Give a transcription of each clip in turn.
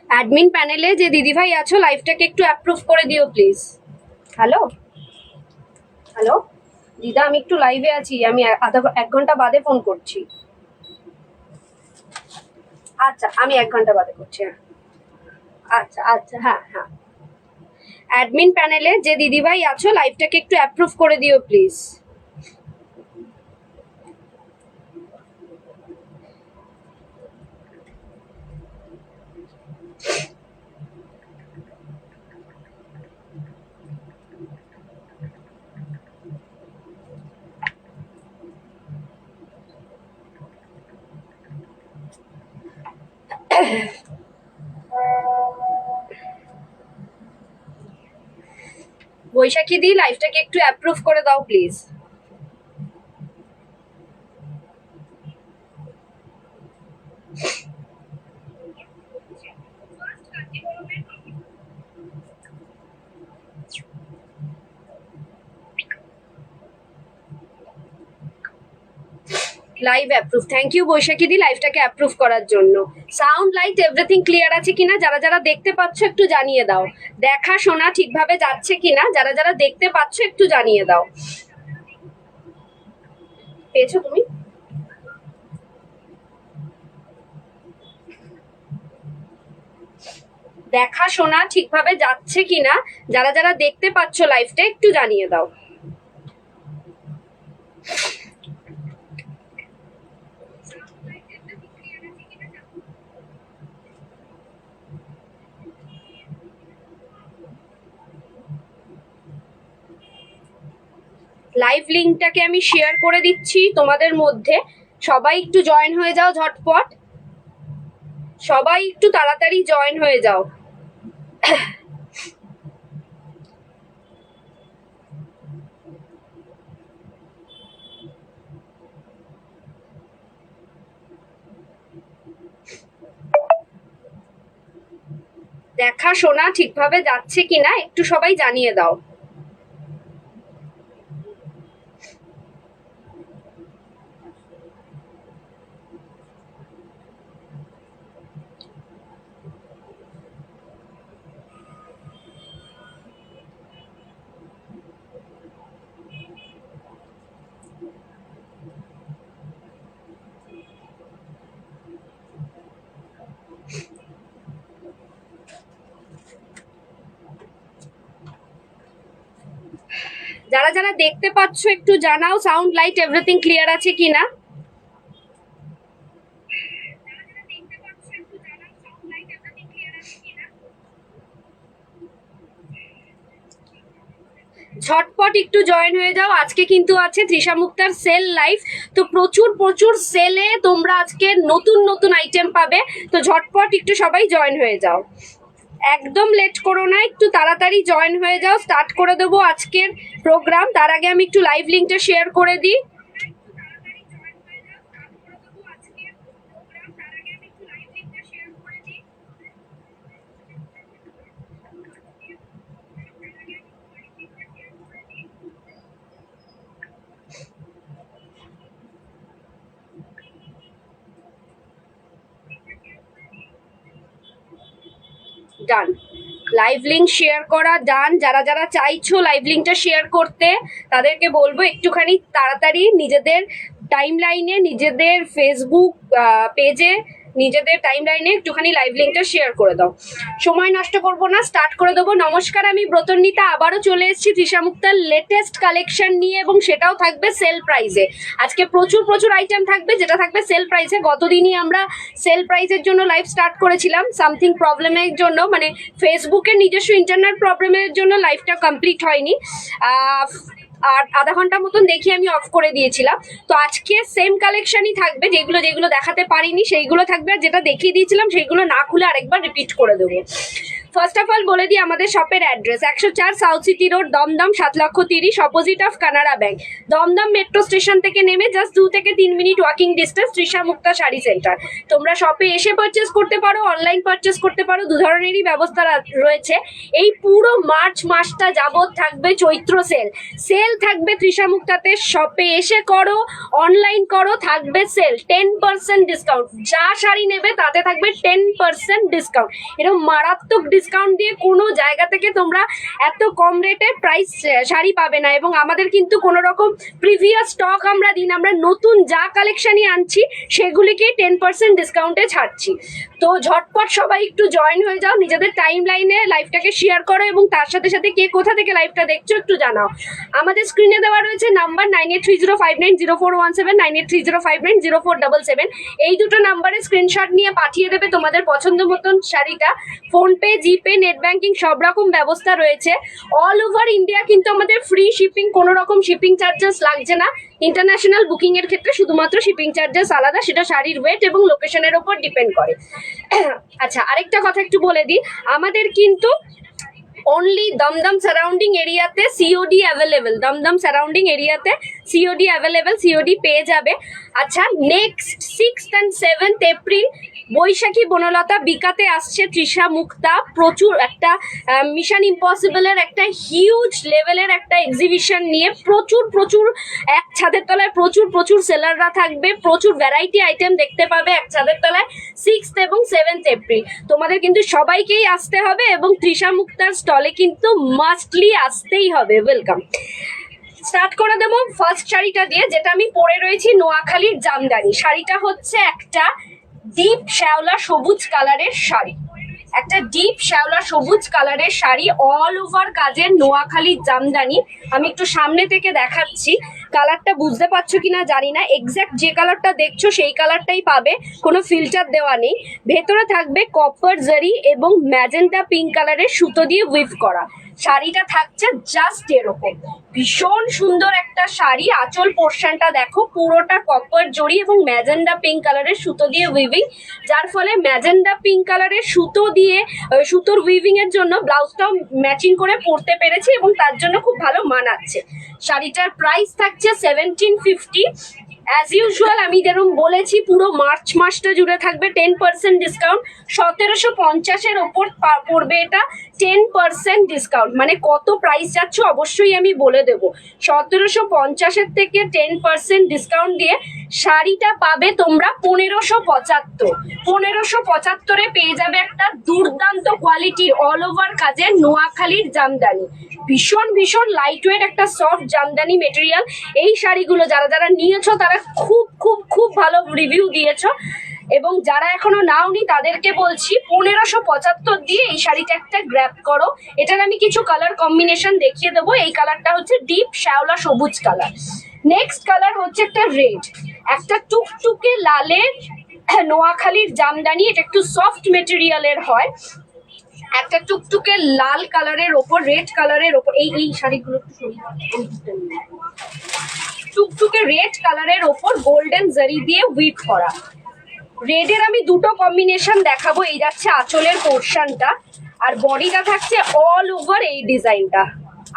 Admin প্যানেলে যে দিদিভাই আছো লাইভটাকে একটু অ্যাপ্রুভ করে দিও প্লিজ। হ্যালো হ্যালো দিদা, আমি একটু লাইভে আছি, আমি এক ঘন্টা বাদে ফোন করছি। আচ্ছা, আমি 1 ঘন্টা বাদে করছি। হ্যাঁ, আচ্ছা আচ্ছা, হ্যাঁ হ্যাঁ। অ্যাডমিন প্যানেলে যে দিদিভাই আছো লাইভটাকে একটু অ্যাপ্রুভ করে দিও প্লিজ। বৈশাখী দি, লাইভটাকে একটু অ্যাপ্রুভ করে দাও please. Live approve, thank you Baishakhi দি লাইভটাকে অ্যাপ্রুভ করার জন্য। সাউন্ড লাইট এভরিথিং ক্লিয়ার আছে কিনা যারা যারা দেখতে পাচ্ছ একটু জানিয়ে দাও। দেখা শোনা ঠিকভাবে যাচ্ছে কিনা যারা যারা দেখতে পাচ্ছ একটু জানিয়ে দাও। পেয়েছো তুমি? দেখা শোনা ঠিকভাবে যাচ্ছে কিনা যারা যারা দেখতে পাচ্ছ লাইভটা একটু জানিয়ে দাও। লাইভ লিঙ্কটাকে আমি শেয়ার করে দিচ্ছি তোমাদের মধ্যে, সবাই একটু জয়েন হয়ে যাও ঝটপট, সবাই একটু তাড়াতাড়ি জয়েন হয়ে যাও। দেখা শোনা ঠিকভাবে যাচ্ছে কিনা একটু সবাই জানিয়ে দাও। যারা যারা দেখতে পাচ্ছ একটু জানাও সাউন্ড লাইট এভরিথিং ক্লিয়ার আছে কিনা। ঝটপট একটু জয়েন হয়ে যাও। আজকে কিন্তু আছে তৃষা মুক্তার সেল লাইভ, তো প্রচুর প্রচুর সেলে তোমরা আজকে নতুন নতুন আইটেম পাবে, তো ঝটপট একটু সবাই জয়েন হয়ে যাও, একদম লেট করো না, একটু তাড়াতাড়ি জয়েন হয়ে যাও। স্টার্ট করে দেবো আজকের প্রোগ্রাম, তার আগে আমি একটু লাইভ লিঙ্কটা শেয়ার করে দিই। ডান, লাইভ লিঙ্ক শেয়ার করা ডান। যারা যারা চাইছো লাইভ লিঙ্কটা শেয়ার করতে তাদেরকে বলবো একটুখানি তাড়াতাড়ি নিজেদের টাইম লাইনে, নিজেদের ফেসবুক পেজে, নিজেদের টাইম লাইনে একটুখানি লাইভ লিঙ্কটা শেয়ার করে দাও। সময় নষ্ট করবো না, স্টার্ট করে দেবো। নমস্কার, আমি ব্রতন্বিতা আবারও চলে এসেছি তৃষা মুক্তার লেটেস্ট কালেকশন নিয়ে, এবং সেটাও থাকবে সেল প্রাইসে। আজকে প্রচুর প্রচুর আইটেম থাকবে যেটা থাকবে সেল প্রাইসে। গতদিনই আমরা সেল প্রাইসের জন্য লাইভ স্টার্ট করেছিলাম, সামথিং প্রবলেমের জন্য, মানে ফেসবুকের নিজস্ব ইন্টারনেট প্রবলেমের জন্য লাইভটা কমপ্লিট হয়নি, আর আধা ঘন্টা মতন দেখি আমি অফ করে দিয়েছিলাম। তো আজকে সেম কালেকশনই থাকবে, যেগুলো যেগুলো দেখাতে পারিনি সেইগুলো থাকবে, আর যেটা দেখিয়ে দিয়েছিলাম সেইগুলো না খুলে আরেকবার রিপিট করে দেবো। ফার্স্ট অফ অল বলে দিই আমাদের শপের address 104 south city road, Dumdum, 7,30,000, opposite of Canara bank. Dumdum metro station থেকে নেমে জাস্ট 2 থেকে 3 minute walking distance, Trisha Mukta sari centre. তোমরা শপে এসে পারচেস করতে পারো, অনলাইন পারচেস করতে পারো, দু ধরনেরই ব্যবস্থা রয়েছে। এই পুরো মার্চ মাসটা যাবত থাকবে চৈত্র সেল। সেল থাকবে তৃষা মুক্তাতে, শপে এসে করো, অনলাইন করো, থাকবে সেল 10% ডিসকাউন্ট। যা শাড়ি নেবে তাতে থাকবে 10% ডিসকাউন্ট। এরকম মারাত্মক ডিসকাউন্ট দিয়ে কোনো জায়গা থেকে তোমরা এত কম রেটে প্রাইস শাড়ি পাবে না। এবং আমাদের কিন্তু কোনো রকম প্রিভিয়াস স্টক আমরা দিন, আমরা নতুন যা কালেকশনই আনছি সেগুলিকে 10% ডিসকাউন্টে ছাড়ছি। তো ঝটপট সবাই একটু জয়েন হয়ে যাও, নিজেদের টাইম লাইনে লাইভটাকে শেয়ার করো এবং তার সাথে সাথে কে কোথা থেকে লাইভটা দেখছো একটু জানাও। আমাদের স্ক্রিনে দেওয়া রয়েছে নাম্বার 9830590417, 9830590477। এই দুটো নাম্বারে স্ক্রিনশট নিয়ে পাঠিয়ে দেবে তোমাদের পছন্দ মতন শাড়িটা। ফোনপে, জিপে, নেট ব্যাংকিং সব রকম ব্যবস্থা রয়েছে। অল ওভার ইন্ডিয়া কিন্তু আমাদের ফ্রি শিপিং, কোনো রকম শিপিং চার্জেস লাগছে না। ইন্টারন্যাশনাল বুকিং এর ক্ষেত্রে শুধুমাত্র শিপিং চার্জেস আলাদা, সেটা শাড়ির ওয়েট এবং লোকেশনের ওপর ডিপেন্ড করে। আচ্ছা, আরেকটা কথা একটু বলে দিই, আমাদের কিন্তু অনলি দমদম সারাউন্ডিং এরিয়াতে সিওডি অ্যাভেলেবেল, দমদম সারাউন্ডিং এরিয়াতে সিওডি অ্যাভেলেবেল, সিওডি পেয়ে যাবে। আচ্ছা, next 6th and 7th April Baishakhi Banalata বিকাতে আসছে তৃষা মুক্তা। প্রচুর একটা মিশন ইম্পসিবলের একটা হিউজ লেভেলের একটা এক্সিবিশন নিয়ে প্রচুর এক ছাদের তলায় প্রচুর সেলাররা থাকবে, প্রচুর ভ্যারাইটি আইটেম দেখতে পাবে এক ছাদের তলায় 6th এবং 7th এপ্রিল। তোমাদের কিন্তু সবাইকেই আসতে হবে এবং তৃষা মুক্তার স্টলে কিন্তু মাস্টলি আসতেই হবে। ওয়েলকাম। স্টার্ট করে দেবো ফার্স্ট শাড়িটা দিয়ে, যেটা আমি পরে রয়েছি, নোয়াখালীর জামদানি। শাড়িটা হচ্ছে একটা ডিপ শ্যাওলা সবুজ কালারের শাড়ি, একটা ডিপ শ্যাওলা সবুজ কালারের শাড়ি, অল ওভার কাজের নোয়াখালীর জামদানি। আমি একটু সামনে থেকে দেখাচ্ছি, কালারটা বুঝতে পারছো কিনা জানি না, এক্স্যাক্ট যে কালারটা দেখছো সেই কালারটাই পাবে, কোনো ফিল্টার দেওয়া নেই। ভেতরে থাকবে কপার জারি এবং ম্যাজেন্টা পিঙ্ক কালারের সুতো দিয়ে উইভ করা। শাড়িটা থাকছে জাস্ট এরকম, ভীষণ সুন্দর একটা শাড়ি। আঁচল পোর্শনটা দেখো, পুরোটা কপার জড়ি এবং ম্যাজেন্ডা পিঙ্ক কালারের সুতো দিয়ে উইভিং, যার ফলে ম্যাজেন্ডা পিঙ্ক কালারের সুতো দিয়ে সুতোর উইভিং এর জন্য ব্লাউজটাও ম্যাচিং করে পরতে পেরেছি এবং তার জন্য খুব ভালো মানাচ্ছে। শাড়িটার প্রাইস থাকছে 1750। অ্যাজ ইউজুয়াল আমি যেরকম বলেছি, পুরো মার্চ মাসটা জুড়ে থাকবে 10% ডিসকাউন্ট। 1750-এর ওপর পড়বে এটা 10% ডিসকাউন্ট। মানে কত প্রাইস যাচ্ছ অবশ্যই আমি বলে দেবো। 1750-এর থেকে 10% ডিসকাউন্ট দিয়ে শাড়িটা পাবে তোমরা 1575। 1575-এ পেয়ে যাবে একটা দুর্দান্ত কোয়ালিটির অল ওভার কাজের নোয়াখালীর জামদানি। ভীষণ লাইট ওয়েট একটা সফট জামদানি মেটেরিয়াল। এই শাড়িগুলো যারা নিয়েছো তারা খুব ভালো রিভিউ দিয়েছো এবং যারা এখনো নাওনি তাদেরকে বলছি 1575 দিয়ে এই শাড়িটা একটা গ্র্যাব করো। এটার আমি কিছু কালার কম্বিনেশন দেখিয়ে দেবো। এই কালারটা হচ্ছে ডিপ শ্যাওলা সবুজ কালার। নেক্সট কালার হচ্ছে একটা রেড, একটা টুকটুকে লালের নোয়াখালীর জামদানি। এটা একটু সফট মেটেরিয়ালের হয়, একটা টুকটুকে লাল কালারের ওপর রেড কালারের ওপর এই শাড়িগুলো টুকটুকে রেড কালারের ওপর গোল্ডেন জারি দিয়ে উইভ করা। রেডের আমি দুটো কম্বিনেশন দেখাবো। এই যাচ্ছে আঁচলের পোর্শনটা আর বডিটা থাকছে অল ওভার এই ডিজাইনটা।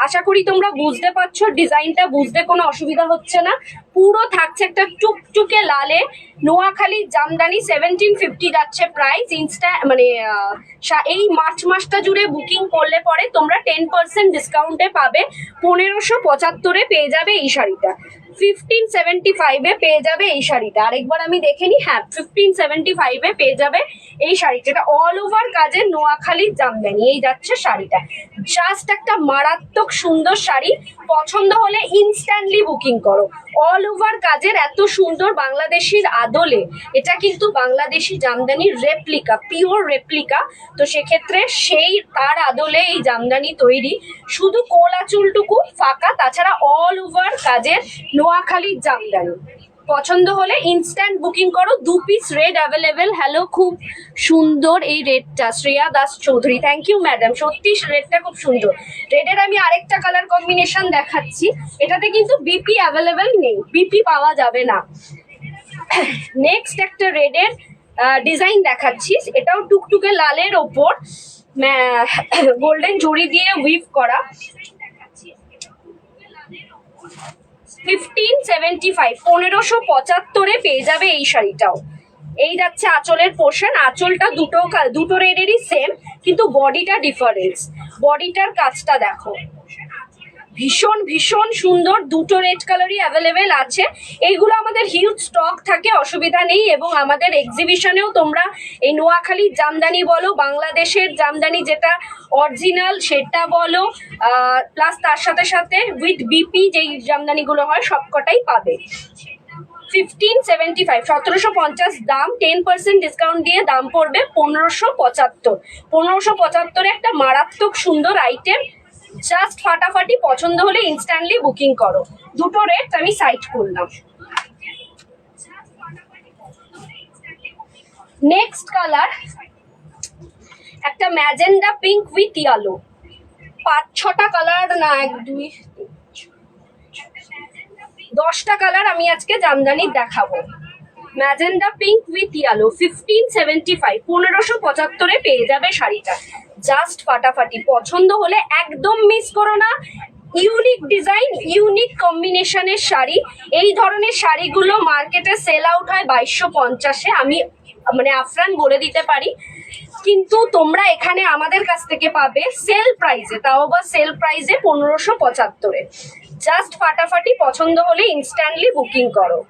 আশা করি তোমরা বুঝতে পারছো, ডিজাইনটা বুঝতে কোনো অসুবিধা হচ্ছে না। পুরো থাকছে একটা টুকটুকে লালে নোয়াখালীর জামদানি। 1750 যাচ্ছে প্রাইস। মানে এই মার্চ মাসটা জুড়ে বুকিং করলে পরে তোমরা 10% ডিসকাউন্টে পাবে। 1575-এ পেয়ে যাবে এই শাড়িটা। 1575-এ পেয়ে যাবে এই শাড়িটা। আরেকবার আমি দেখে নিই, হ্যাঁ 1575-এ পেয়ে যাবে এই শাড়িটা। এটা অল ওভার কাজের নোয়াখালীর জামদানি। এই যাচ্ছে শাড়িটা, জাস্ট একটা মারাত্মক সুন্দর শাড়ি। পছন্দ হলে ইনস্ট্যান্টলি বুকিং করো। অল ওভার কাজের এত সুন্দর বাংলাদেশির আদলে, এটা কিন্তু বাংলাদেশি জামদানির রেপ্লিকা, পিওর রেপ্লিকা। তো সেক্ষেত্রে তার আদলে এই জামদানি তৈরি। শুধু কোল আঁচলটুকু ফাঁকা, তাছাড়া অল ওভার কাজের নোয়াখালীর জামদানি। পছন্দ হলে ইনস্ট্যান্ট বুকিং করো। 2 পিস রেড অ্যাভেলেবেল। হ্যালো, খুব সুন্দর এই রেডটা, Shreya Das Chowdhury, thank you madam. সত্যি রেডটা খুব সুন্দর। রেডের আমি আরেকটা কালার কম্বিনেশন দেখাচ্ছি। এটাতে কিন্তু বিপি অ্যাভেলেবেল নেই, বিপি পাওয়া যাবে না। নেক্সট একটা রেডের ডিজাইন দেখাচ্ছি, এটাও টুকটুকে লালের ওপর গোল্ডেন জড়ি দিয়ে উইভ করা, 1575, 1575 পেয়ে যাবে এই শাড়িটাও। এই যাচ্ছে আঁচলের পোর্শন, আঁচলটা দুটো রেডেরই সেম, কিন্তু বডিটা ডিফারেন্স। বডিটার কাজটা দেখো, ভীষণ ভীষণ সুন্দর, দুটো রেড কালারই অ্যাভেলেবেল আছে। এইগুলো আমাদের হিউজ স্টক থাকে, অসুবিধা নেই। এবং আমাদের এক্সিবিশনেও তোমরা এই নোয়াখালীর জামদানি বলো, বাংলাদেশের জামদানি যেটা অরিজিনাল সেটা বলো, প্লাস তার সাথে সাথে উইথ বিপি যেই জামদানিগুলো হয় সবকটাই পাবে। 1575, 1750 দাম, 10% ডিসকাউন্ট দিয়ে দাম পড়বে 1575। 1575 একটা মারাত্মক সুন্দর আইটেম, জাস্ট ফাটাফাটি। পছন্দ হলে ইনস্ট্যান্টলি বুকিং করো। দুটো রেট আমি সাইড করলাম। নেক্সট কালার একটা ম্যাজেন্ডা পিঙ্ক উইথ ইয়েলো, 5-6টা কালার না, 1 2 10টা কালার আমি আজকে জামদানি দেখাবো। ম্যাজেন্ডা পিঙ্ক উইথ ইয়েলো, 1575, 1575 পেয়ে যাবে শাড়িটা। জাস্ট ফাটাফাটি, পছন্দ হলে একদম মিস করো না। ইউনিক ডিজাইন, ইউনিক কম্বিনেশনের শাড়ি। এই ধরনের শাড়িগুলো মার্কেটে সেল আউট হয় 2250-এ, আমি মানে আফরান বলে দিতে পারি। কিন্তু তোমরা এখানে আমাদের কাছ থেকে পাবে সেল প্রাইসে, তাও বা সেল প্রাইসে 1575-এ। জাস্ট ফাটাফাটি, পছন্দ হলে ইনস্ট্যান্টলি বুকিং করো।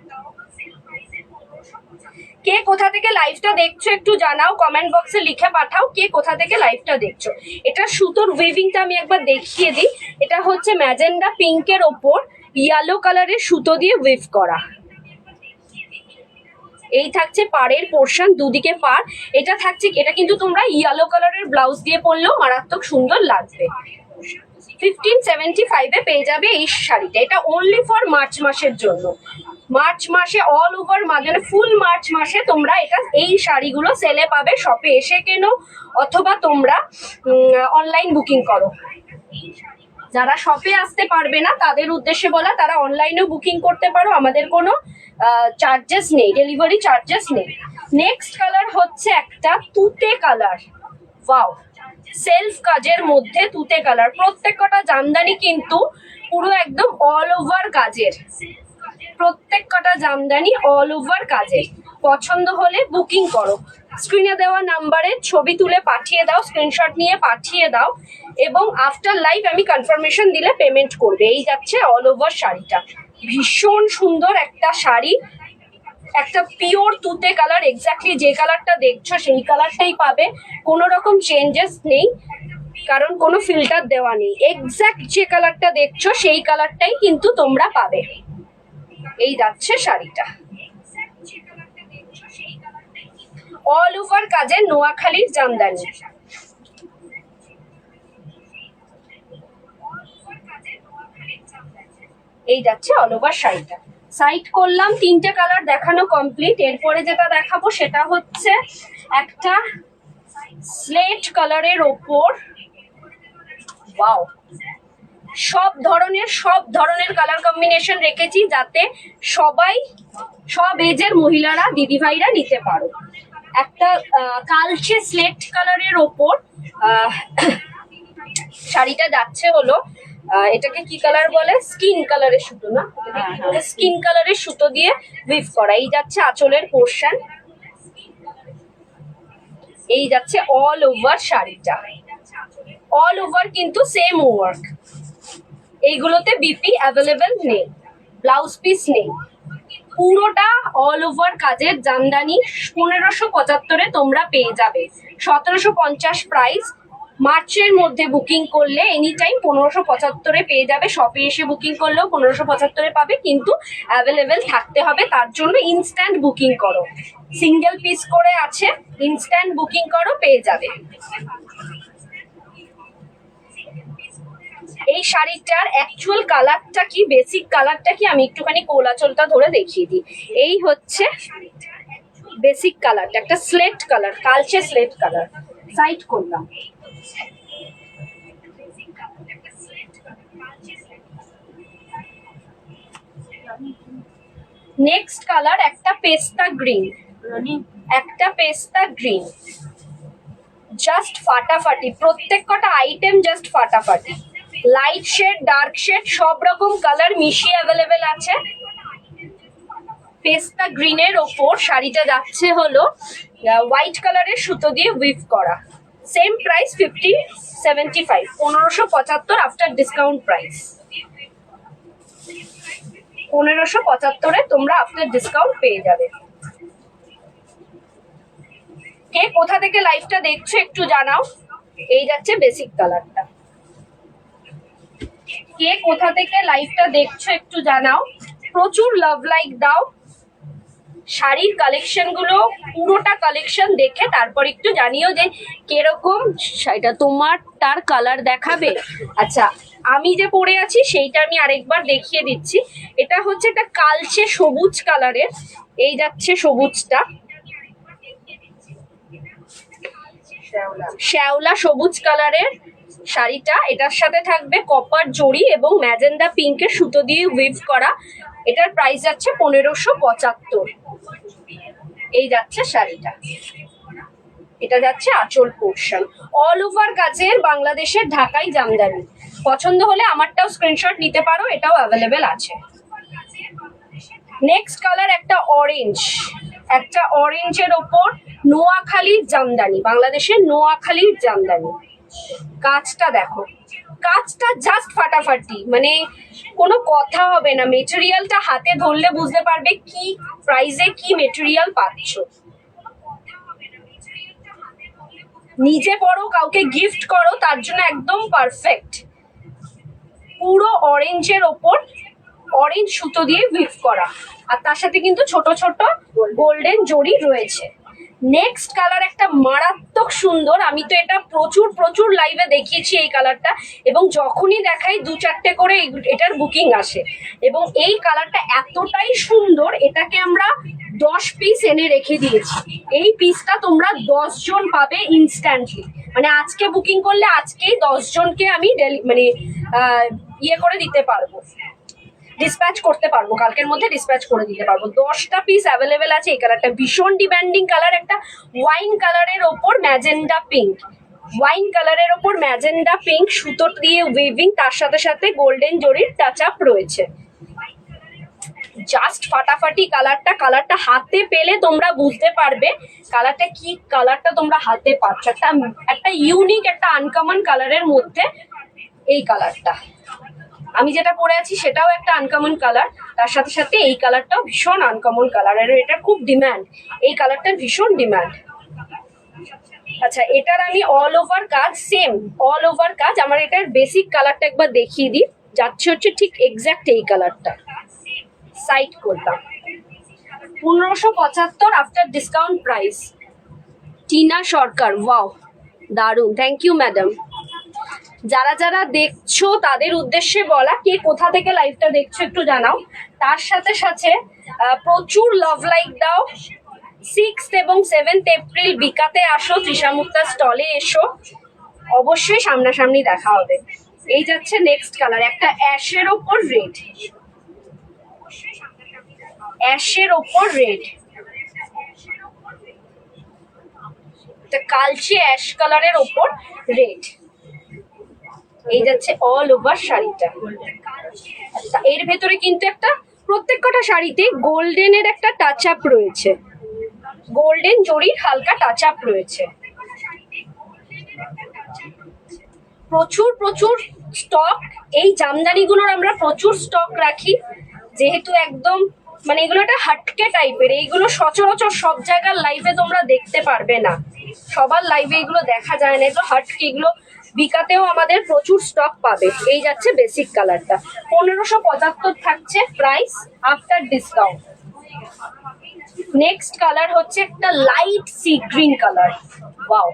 কে কোথা থেকে লাইভটা দেখছো একটু জানাও, কমেন্ট বক্সে লিখে পাঠাও কে কোথা থেকে লাইভটা দেখছো। এটা সুতোর উইভিংটা আমি একবার দেখিয়ে দিই। এটা হচ্ছে ম্যাজেন্ডা পিঙ্কের ওপর ইয়েলো কালারের সুতো দিয়ে উইভ করা। এই থাকছে পাড়ের পোর্শন, দুদিকে পাড়। এটা থাকছে, এটা কিন্তু তোমরা ইয়েলো কালারের ব্লাউজ দিয়ে পরলেও মারাত্মক সুন্দর লাগবে। 1575-এ পেয়ে যাবে এই শাড়িটা। এটা অনলি ফর মার্চ মাসের জন্য। মার্চ মাসে অল ওভার মানে ফুল মার্চ মাসে তোমরা এই শাড়িগুলো সেলে পাবে। শপে এসে কেনো অথবা তোমরা অনলাইন বুকিং করো। যারা শপে আসতে পারবে না তাদের উদ্দেশ্যে বলা, তারা অনলাইনেও বুকিং করতে পারো, আমাদের কোনো চার্জেস নেই, ডেলিভারি চার্জেস নেই। নেক্সট কালার হচ্ছে একটা তুতে কালার, ওয়াও, সেলফ কাজের মধ্যে তুতে কালার। প্রত্যেকটা জামদানি কিন্তু পুরো একদম অল ওভার কাজের, প্রত্যেকটা জামদানি অল ওভার কাজের। পছন্দ হলে বুকিং করো, স্ক্রিনে দেওয়া নাম্বারে ছবি তুলে পাঠিয়ে দাও, স্ক্রিনশট নিয়ে পাঠিয়ে দাও, এবং আফটার লাইভ আমি কনফার্মেশন দিলে পেমেন্ট করবে। এই যাচ্ছে অল ওভার শাড়িটা, ভীষণ সুন্দর একটা শাড়ি, একটা পিওর তুতে কালার। এক্স্যাক্টলি যে কালারটা দেখছো সেই কালারটাই পাবে, কোনো রকম চেঞ্জেস নেই, কারণ কোনো ফিল্টার দেওয়া নেই। এক্স্যাক্ট যে কালারটা দেখছো সেই কালারটাই কিন্তু তোমরা পাবে। এই যাচ্ছে শাড়িটা, অল ওভার কাজের নোয়াখালীর জামদানি। এই যাচ্ছে অল ওভার শাড়িটা। সাইড করলাম, 3টে কালার দেখানো কমপ্লিট। এরপরে যেটা দেখাবো সেটা হচ্ছে একটা স্লেট কালারের ওপর, ওয়াও, সব ধরনের কালার কম্বিনেশন রেখেছি যাতে সবাই, সব এজের মহিলারা, দিদিভাইরা নিতে পারো। একটা কালচে স্লেট কালারের ওপর শাড়িটা যাচ্ছে হলো, এটাকে কি কালার বলে, স্কিন কালারের সুতো না, স্কিন কালারের সুতো দিয়ে উইভ করা। এই যাচ্ছে আঁচলের পোর্শন, এই যাচ্ছে অল ওভার শাড়িটা, অল ওভার কিন্তু সেম ওয়ার্ক। এইগুলোতে বিপি অ্যাভেলেবেল নেই, ব্লাউজ পিস নেই, পুরোটা অল ওভার কাজের জামদানি। 1575-এ তোমরা পেয়ে যাবে, 1750 প্রাইস। মার্চের মধ্যে বুকিং করলে এনি টাইম 1575-এ পেয়ে যাবে। শপে এসে বুকিং করলেও 1575-এ পাবে, কিন্তু অ্যাভেলেবেল থাকতে হবে, তার জন্য ইনস্ট্যান্ট বুকিং করো। সিঙ্গেল পিস করে আছে, ইনস্ট্যান্ট বুকিং করো, পেয়ে যাবে। এই শাড়িটার অ্যাকচুয়াল কালারটা কি, বেসিক কালারটা কি, আমি একটুখানি কোলাচলটা ধরে দেখিয়ে দিই। এই হচ্ছে বেসিক কালারটা, একটা স্লেট কালার, কালচে স্লেট কালার। সাইড করলাম। নেক্সট কালার একটা পেস্তা গ্রিন, একটা পেস্তা গ্রিন, জাস্ট ফাটাফাটি, প্রত্যেক কটা আইটেম জাস্ট ফাটাফাটি। লাইট শেড, ডার্ক শেড সব রকম কালার মিশিয়ে অ্যাভেলেবেল আছে। পেস্তা গ্রিনের ওপর শাড়িটা যাচ্ছে হলো হোয়াইট কালারের সুতো দিয়ে উইভ করা। Same price 1575, 1575 after discount price. 1575-এ তোমরা আফটার ডিসকাউন্ট পেয়ে যাবে। কে কোথা থেকে লাইভটা দেখছো একটু জানাও। এই যাচ্ছে বেসিক কালারটা। কে কোথা থেকে লাইভটা দেখছো একটু জানাও। প্রচুর লাভ লাইক দাও। শাড়ির কালেকশন গুলো পুরোটা কালেকশন দেখে তারপর একটু জানিও যে কিরকম শাড়িটা তোমার তার কালার দেখাবে। আচ্ছা, আমি যে পরে আছি সেইটা আমি আরেকবার দেখিয়ে দিচ্ছি। এটা হচ্ছে একটা কালচে সবুজ কালারের, এই যাচ্ছে সবুজটা, শ্যাওলা সবুজ কালারের শাড়িটা। এটার সাথে থাকবে কপার জড়ি এবং ম্যাজেন্ডা পিঙ্কের সুতো দিয়ে উইভ করা। এটার প্রাইস যাচ্ছে 1575। এই যাচ্ছে শাড়িটা, এটা যাচ্ছে আঁচল পোর্শন। অল ওভার কাজের বাংলাদেশের ঢাকাই জামদানি। পছন্দ হলে আমারটাও স্ক্রিনশট নিতে পারো, এটাও অ্যাভেলেবেল আছে। নেক্সট কালার একটা অরেঞ্জ, একটা অরেঞ্জের ওপর নোয়াখালীর জামদানি, বাংলাদেশের নোয়াখালীর জামদানি। কাজটা দেখো, কাজটা জাস্ট ফাটাফাটি, মানে কোনো কথা হবে না। মেটেরিয়ালটা হাতে ধরলে বুঝতে পারবে কি প্রাইসে কি মেটেরিয়াল পাচ্ছ। নিজে পরো, কাউকে গিফট করো, তার জন্য একদম পারফেক্ট। পুরো অরেঞ্জের ওপর অরেঞ্জ সুতো দিয়ে উইভ করা, আর তার সাথে কিন্তু ছোট ছোট গোল্ডেন জড়ি রয়েছে। নেক্সট কালার একটা মারাত্মক সুন্দর, আমি তো এটা প্রচুর প্রচুর লাইভে দেখিয়েছি এই কালারটা, এবং যখনই দেখাই 2-4টে করে এটার বুকিং আসে। এবং এই কালারটা এতটাই সুন্দর, এটাকে আমরা 10 পিস এনে রেখে দিয়েছি। এই পিসটা তোমরা 10 জন পাবে ইনস্ট্যান্টলি, মানে আজকে বুকিং করলে আজকেই 10 জনকে আমি মানে ইয়ে করে দিতে পারবো, ডিসপ্যাচ করতে পারবো, কালকের মধ্যে ডিসপ্যাচ করে দিতে পারবো। 10টা পিস অ্যাভেলেবেল আছে। এই কালারটা ভীষণ ডিমান্ডিং কালার, একটা ওয়াইন কালারের ওপর ম্যাজেন্ডা পিঙ্ক, ওয়াইন কালারের ওপর ম্যাজেন্ডা পিঙ্ক সুতো দিয়ে উইভিং, তার সাথে সাথে গোল্ডেন জরির টাচ আপ রয়েছে। জাস্ট ফাটাফাটি কালারটা, কালারটা হাতে পেলে তোমরা বুঝতে পারবে কালারটা কি, কালারটা তোমরা হাতে পাচ্ছ। একটা ইউনিক, একটা আনকমন কালারের মধ্যে এই কালারটা। আমি যেটা পরে আছি সেটাও একটা আনকমন কালার, তার সাথে সাথে এই কালারটাও ভীষণ আনকমন কালার, আর এটা খুব ডিমান্ড, এই কালারটার ভীষণ ডিমান্ড। আচ্ছা, এটার আমি অল ওভার কাজ, সেম অল ওভার কাজ। আমার এটার বেসিক কালারটা একবার দেখিয়ে দিই, যাচ্ছে হচ্ছে ঠিক এক্স্যাক্ট এই কালারটা। সাইড করলাম 1575 আফটার ডিসকাউন্ট প্রাইস। টিনা সরকার, ওয়াও দারুন, থ্যাংক ইউ ম্যাডাম। যারা যারা দেখছো তাদের উদ্দেশ্যে বলা, কে কোথা থেকে লাইভটা দেখছো একটু জানাও। তার সাথে সাথে প্রচুর লাভ লাইক দাও। 6th এবং 7th এপ্রিল বিকাতে আসো, তৃষা মুক্তা স্টলে এসো, অবশ্যই সামনাসামনি দেখা হবে। এই যাচ্ছে নেক্সট কালার, একটা অ্যাশের ওপর রেড, অ্যাশের ওপর রেড, কালচে অ্যাশ কালারের ওপর রেড। এই যাচ্ছে অল ওভার শাড়িটা। এর ভেতরে কিন্তু একটা, প্রত্যেক কটা শাড়িতে গোল্ডেনের একটা টাচ আপ রয়েছে, গোল্ডেন জরির হালকা টাচ আপ রয়েছে। প্রচুর প্রচুর স্টক, এই জামদানিগুলোর আমরা প্রচুর স্টক রাখি, যেহেতু একদম মানে এগুলো একটা হাটকে টাইপের, এইগুলো সচরাচর সব জায়গার লাইভে তোমরা দেখতে পারবে না, সবার লাইভে এগুলো দেখা যায় না, এগুলো হাটকে, এগুলো বিকাতেও আমাদের প্রচুর স্টক পাবে। এই যাচ্ছে বেসিক কালারটা, 1575 থাকছে price after discount. Next colour হচ্ছে একটা light sea green colour, wow,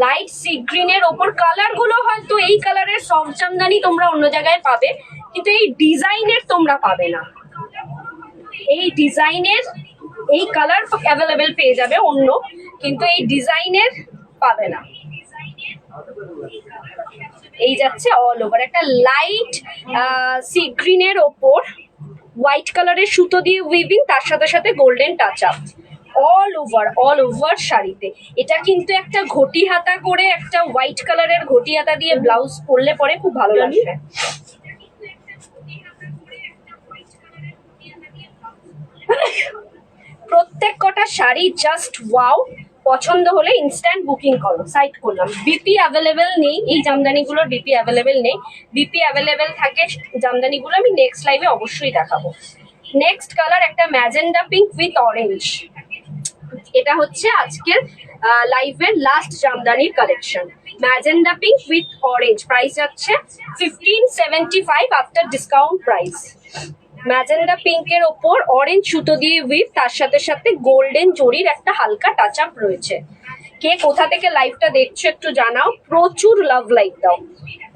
light sea গ্রিনের ওপর কালার গুলো হয়তো এই কালারের সফট জামদানি তোমরা অন্য জায়গায় পাবে, কিন্তু এই ডিজাইনের তোমরা পাবে না। এই ডিজাইনের, এই কালার অ্যাভেলেবেল পেয়ে যাবে অন্য, কিন্তু এই ডিজাইনের পাবে না। এই যাচ্ছে অল ওভার একটা লাইট সি গ্রিনের ওপর হোয়াইট কালারের সুতো দিয়ে উইভিং, তার সাথে সাথে golden touch up. All over শাড়িতে। এটা কিন্তু একটা ঘটি হাতা করে, একটা হোয়াইট কালারের ঘটি হাতা দিয়ে ব্লাউজ পরলে পরে খুব ভালো লাগবে। প্রত্যেক কটা শাড়ি জাস্ট ওয়াও। পছন্দ হলে ইনস্ট্যান্ট বুকিং করো। সাইড করলাম। বিপি অ্যাভেলেবেল নেই, এই জামদানিগুলোর বিপি অ্যাভেলেবেল নেই। বিপি অ্যাভেলেবেল থাকে জামদানিগুলো আমি নেক্সট লাইভে অবশ্যই দেখাবো। নেক্সট কালার একটা ম্যাজেন্ডা পিঙ্ক উইথ অরেঞ্জ। এটা হচ্ছে আজকের লাইভের লাস্ট জামদানির collection. Magenta pink with orange, price যাচ্ছে 1575 আফটার ডিসকাউন্ট প্রাইস। ম্যাজেন্ডা পিঙ্কের ওপর অরেঞ্জ সুতো দিয়ে উইথ, তার সাথে সাথে গোল্ডেন জরির একটা হালকা টাচ আপ রয়েছে। কে কোথা থেকে লাইভটা দেখছো একটু জানাও। প্রচুর লাভ লাইক দাও,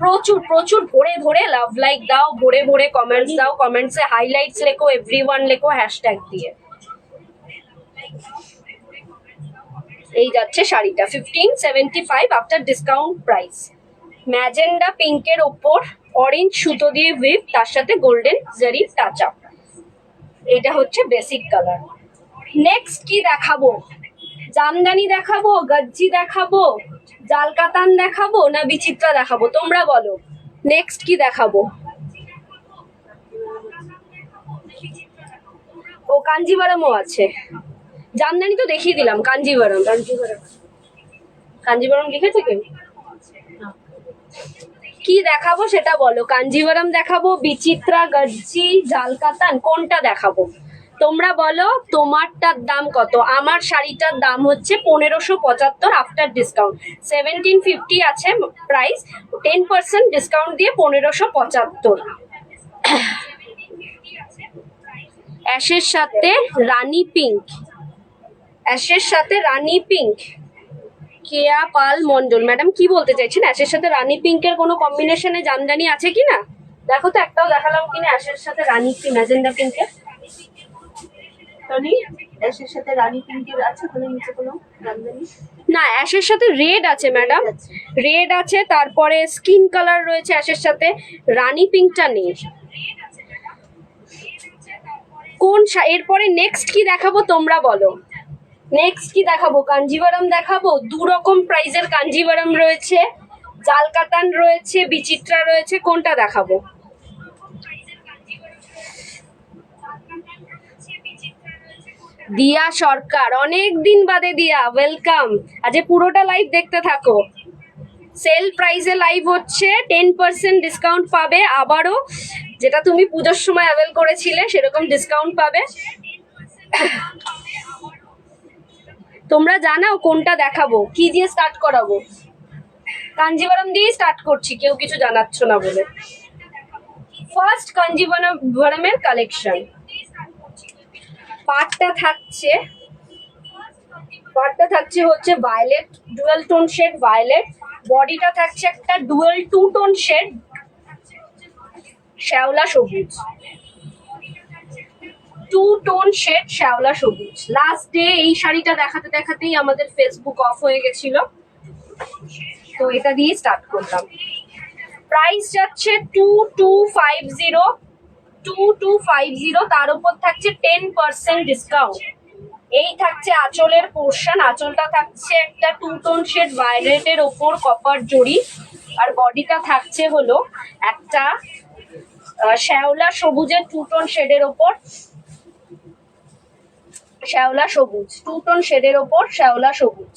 প্রচুর প্রচুর ভরে ভরে লাভ লাইক দাও, ভরে ভরে কমেন্টস দাও। কমেন্টসে হাইলাইটস লেখো, এভরিওয়ান লেখো হ্যাশট্যাগ দিয়ে। এই যাচ্ছে শাড়িটা 1575 আফটার ডিসকাউন্ট প্রাইস। ম্যাজেন্ডা পিঙ্কের ওপর অরেঞ্জ সুতো দিয়ে উইথ, তার সাথে গোল্ডেন জারি টাচ আপ। এটা হচ্ছে বেসিক কালার। নেক্সট কি দেখাবো? জামদানি দেখাবো, গজ্জি দেখাবো, জালকাতান দেখাবো, না বিচিত্রা দেখাবো? তোমরা বলো নেক্সট কি দেখাবো। ও কাঞ্জিভারামও আছে। জামদানি তো দেখিয়ে দিলাম। কাঞ্জিভারাম কাঞ্জিভারাম লিখেছে কেউ? কি দেখাবো সেটা বলো। কাঞ্জিভারাম দেখাবো, বিচিত্রা, গজ্জি, জালকাতান, কোনটা দেখাবো তোমরা বলো। তোমারটার দাম কত? আমার শাড়িটার দাম হচ্ছে 1575 আফটার ডিসকাউন্ট। 1750 আছে প্রাইস, 10% ডিসকাউন্ট দিয়ে 1575। অ্যাশের সাথে রানী পিঙ্ক, অ্যাশের সাথে রানী পিঙ্ক। কেয়া পাল মন্ডল ম্যাডাম কি বলতে চাইছেন? অ্যাশের সাথে রানী পিঙ্কের কোনো কম্বিনেশনে জামদানি আছে কিনা দেখো তো, একটাও দেখালাম কিনা অ্যাশের সাথে রানী ম্যাজেন্ডা পিঙ্কের। অ্যাশের সাথে রানী পিঙ্কের আছে কোনো নিচে কোনো জামদানি? না, অ্যাশের সাথে রেড আছে ম্যাডাম, রেড আছে, তারপরে স্কিন কালার রয়েছে অ্যাশের সাথে, রানী পিঙ্কটা নেই। কোন এরপরে নেক্সট কি দেখাবো তোমরা বলো। নেক্সট কি দেখাবো? কাঞ্জিভারাম দেখাবো। দু রকম প্রাইজের কাঞ্জিভারাম রয়েছে, জালকাতান রয়েছে, বিচিত্রা রয়েছে, কোনটা দেখাবো? দিয়া সরকার, অনেক দিন বাদে দিয়া, ওয়েলকাম। আজ পুরোটা লাইভ দেখতে থাকো। সেল প্রাইসে লাইভ হচ্ছে, 10% ডিসকাউন্ট পাবে আবারও, যেটা তুমি পুজোর সময় অ্যাভেল করেছিলে সেরকম ডিসকাউন্ট পাবে। তোমরা জানাও কোনটা দেখাবো, কি দিয়ে স্টার্ট করাবো। কাঞ্জিভারাম দিয়েই স্টার্ট করছি, কেউ কিছু জানাচ্ছ না বলে। ফার্স্ট কাঞ্জিভারামের কালেকশন। পাটটা থাকছে হচ্ছে violet, dual tone shade violet. বডিটা থাকছে একটা ডুয়াল 2 টোন শেড শ্যাওলা সবুজ, 2 টোন শেড শ্যাওলা সবুজ। লাস্ট ডে এই শাড়িটা দেখাতে দেখাতেই আমাদের ফেসবুক অফ হয়ে গেছিল, তো এটা দিয়ে স্টার্ট করলাম। প্রাইস যাচ্ছে 2250, তার উপর থাকছে 10% ডিসকাউন্ট। এই থাকছে আঁচলের পোর্শন, আঁচলটা থাকছে একটা 2 টোন শেড ভায়োলেটের ওপর কপার জড়ি, আর বডিটা থাকছে হলো একটা শ্যাওলা সবুজের 2 টোন শেডের ওপর, শ্যাওলা সবুজ 2 টোন শেডের ওপর শ্যাওলা সবুজ।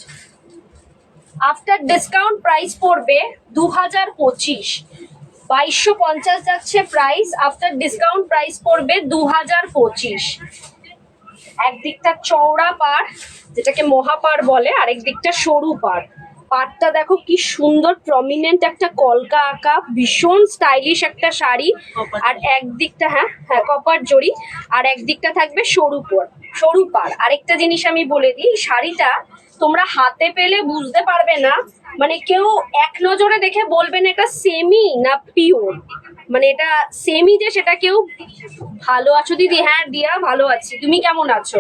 আফটার ডিসকাউন্ট প্রাইস পড়বে 2025, 2250 যাচ্ছে প্রাইস। আফটার ডিসকাউন্ট প্রাইস পড়বে 2025। একদিকটা চওড়া পাড়, যেটাকে মহাপাড় বলে, আরেক দিকটা সরু পাড়। পাড়টা দেখো কি সুন্দর প্রমিনেন্ট একটা কলকা আঁকা, ভীষণ স্টাইলিশ একটা শাড়ি। আর একদিকটা হ্যাঁ কপার জড়ি, আর একদিকটা থাকবে সরু পাড়। আরেকটা জিনিস আমি বলে দিই, শাড়িটা তোমরা হাতে পেলে বুঝতে পারবে না, মানে কেউ এক নজরে দেখে বলবে না এটা সেমি না পিওর, মানে এটা সেমি যে সেটা কেউ। ভালো আছো দিদি? হ্যাঁ দিয়া ভালো আছি, তুমি কেমন আছো?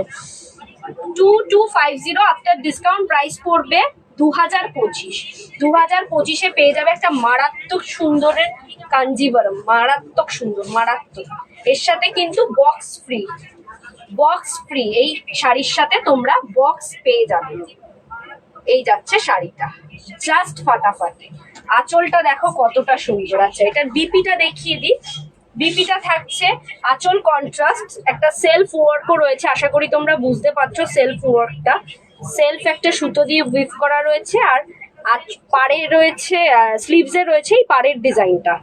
2250 আফটার ডিসকাউন্ট প্রাইস পড়বে 2025। 2025-এ পেয়ে যাবে একটা মারাত্মক সুন্দরের কাঞ্জিভারাম, মারাত্মক সুন্দর, মারাত্মক। এর সাথে কিন্তু বক্স ফ্রি, বক্স ফ্রি, এই শাড়ির সাথে তোমরা বক্স পেয়ে যাবে। এই যাচ্ছে শাড়িটা, জাস্ট ফাটাফাটি। আঁচলটা দেখো কতটা সুন্দর আছে। এটার বিপিটা দেখিয়ে দিই। বিপিটা থাকছে আঁচল কন্ট্রাস্ট, একটা সেলফ ওয়ার্কও রয়েছে, আশা করি তোমরা বুঝতে পারছো সেলফ ওয়ার্কটা। সেলফ একটা সুতো দিয়ে উইভ করা রয়েছে, আর পাড়ে রয়েছে স্লিভসে রয়েছে এই পাড়ের ডিজাইনটা।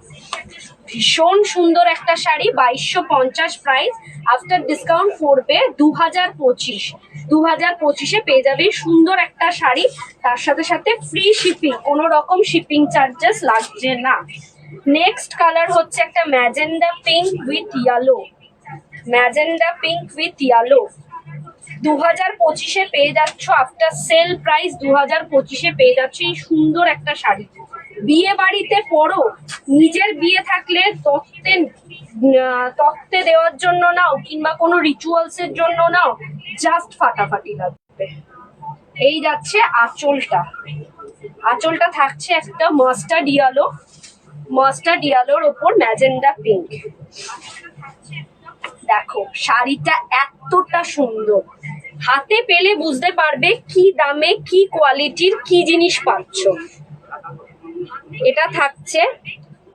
ভীষণ সুন্দর একটা শাড়ি, 2250 প্রাইস। আফটার ডিসকাউন্ট পড়বে 2025। 2025-এ পেয়ে যাবে সুন্দর একটা শাড়ি, তার সাথে সাথে ফ্রি শিপিং, কোনো রকম শিপিং চার্জেস লাগছে না। নেক্সট কালার হচ্ছে একটা magenta pink with yellow. Magenta pink with yellow 2025-এ পেয়ে যাচ্ছ আফটার সেল প্রাইস। 2025-এ পেয়ে যাচ্ছ এই সুন্দর একটা শাড়ি। বিয়ে বাড়িতে পরো, নিজের বিয়ে থাকলে তত্ত্বে দেওয়ার জন্য নাও, কিংবা কোনো রিচুয়ালস এর জন্য নাও, জাস্ট ফাটাফাটি লাগবে। এই যাচ্ছে আঁচলটা। আঁচলটা থাকছে একটা মাস্টার্ড ইয়েলো, মাস্টার্ড ইয়েলোর ওপর ম্যাজেন্ডা পিঙ্ক। দেখো শাড়িটা এতটা সুন্দর, হাতে পেলে বুঝতে পারবে কি দামে কি কোয়ালিটির কি জিনিস পাচ্ছ। এটা থাকছে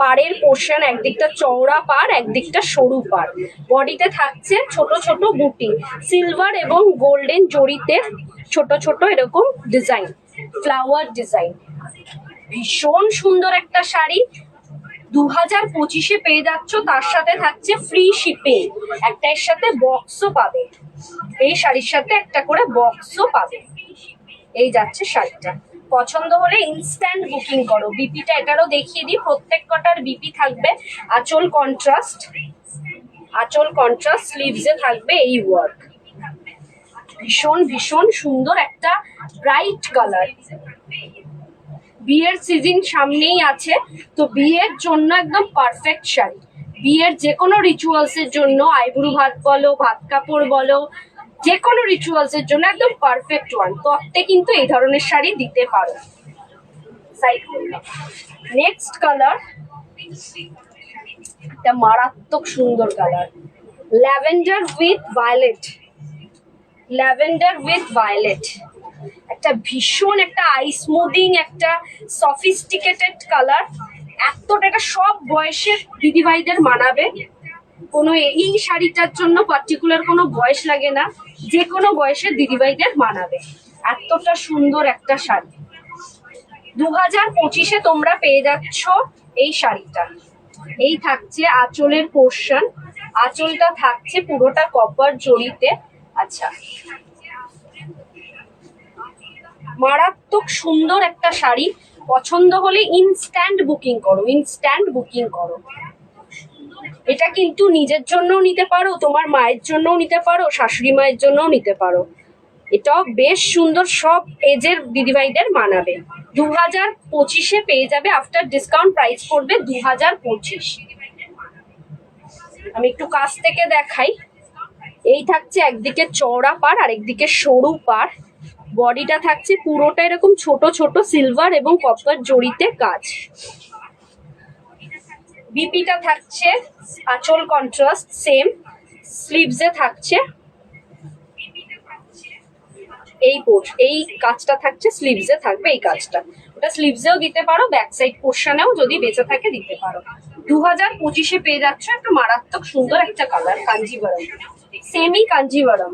পাড়ের পোর্শন, একদিকটা চওড়া পাড়, একদিকটা সরু পাড়। বডিতে থাকছে ছোট ছোট বুটি, সিলভার এবং গোল্ডেন জড়িতে ছোট ছোট এরকম ডিজাইন, ফ্লাওয়ার ডিজাইন। ভীষণ সুন্দর একটা শাড়ি, 2025-এ পেয়ে যাচ্ছ। তার সাথে থাকছে ফ্রি শিপিং, একটা এর সাথে বক্সও পাবে। এই শাড়ির সাথে একটা করে বক্সও পাবে। এই যাচ্ছে শাড়িটা, পছন্দ হলে ইনস্ট্যান্ট বুকিং করো। বিপিটা এটারও দেখিয়ে দিই, প্রত্যেক কটার বিপি থাকবে আঁচল কন্ট্রাস্ট, আঁচল কন্ট্রাস্ট, স্লিভসে থাকবে এই ওয়ার্ক। ভীষণ ভীষণ সুন্দর একটা ব্রাইট কালার। বিয়ের সিজন সামনেই আছে, তো বিয়ের জন্য একদম পারফেক্ট শাড়ি। বিয়ের যে কোনো রিচুয়ালস এর জন্য, আইবুড়ো ভাত বলো, ভাত কাপড় বলো, যে কোনো রিচুয়ালস এর জন্য একদম পারফেক্ট ওয়ান। তত্ত্বে কিন্তু এই ধরনের শাড়ি দিতে পারো। সাইড করলাম। নেক্সট কালার, এটা মারাত্মক সুন্দর colour, lavender with violet. Lavender with violet, একটা ভীষণ একটা আই স্মুদিং, একটা সফিস্টিকেটেড কালার। এতটা, এটা সব বয়সের দিদিভাইদের মানাবে। কোনো এই শাড়িটার জন্য পার্টিকুলার কোনো বয়স লাগে না, যে কোনো বয়সের দিদিভাইদের মানাবে। এতটা সুন্দর একটা শাড়ি 2025-এ তোমরা পেয়ে যাচ্ছ এই শাড়িটা। এই থাকছে আঁচলের পোর্শন, আঁচলটা থাকছে পুরোটা কপার জড়িতে। আচ্ছা, মারাত্মক সুন্দর একটা শাড়ি, পছন্দ হলে ইনস্ট্যান্ট বুকিং করো, ইনস্ট্যান্ট বুকিং করো। এটা কিন্তু নিজের জন্যও নিতে পারো, তোমার মায়ের জন্যও নিতে পারো, শাশুড়ি মায়ের জন্যও নিতে পারো। এটাও বেশ সুন্দর, সব এজের দিদিভাইদের মানাবে। 2025-এ পেয়ে যাবে, আফটার ডিসকাউন্ট প্রাইস পড়বে 2025। আমি একটু কাছ থেকে দেখাই। এই থাকছে একদিকে চওড়া পাড় আর একদিকে সরু পাড়। বডিটা থাকছে পুরোটা এরকম ছোট ছোট সিলভার এবং কপার জড়িতে কাজ। বিপিটা থাকছে আঁচল কন্ট্রাস্ট সেম, স্লিভসে থাকছে এই কাজটা থাকছে, স্লিভসে থাকবে এই কাজটা। ওটা স্লিভসেও দিতে পারো, ব্যাক সাইড পোর্শনেও যদি বেঁচে থাকে দিতে পারো। 2025-এ পেয়ে যাচ্ছ একটা মারাত্মক সুন্দর একটা colour, Kanjivaram, semi Kanjivaram.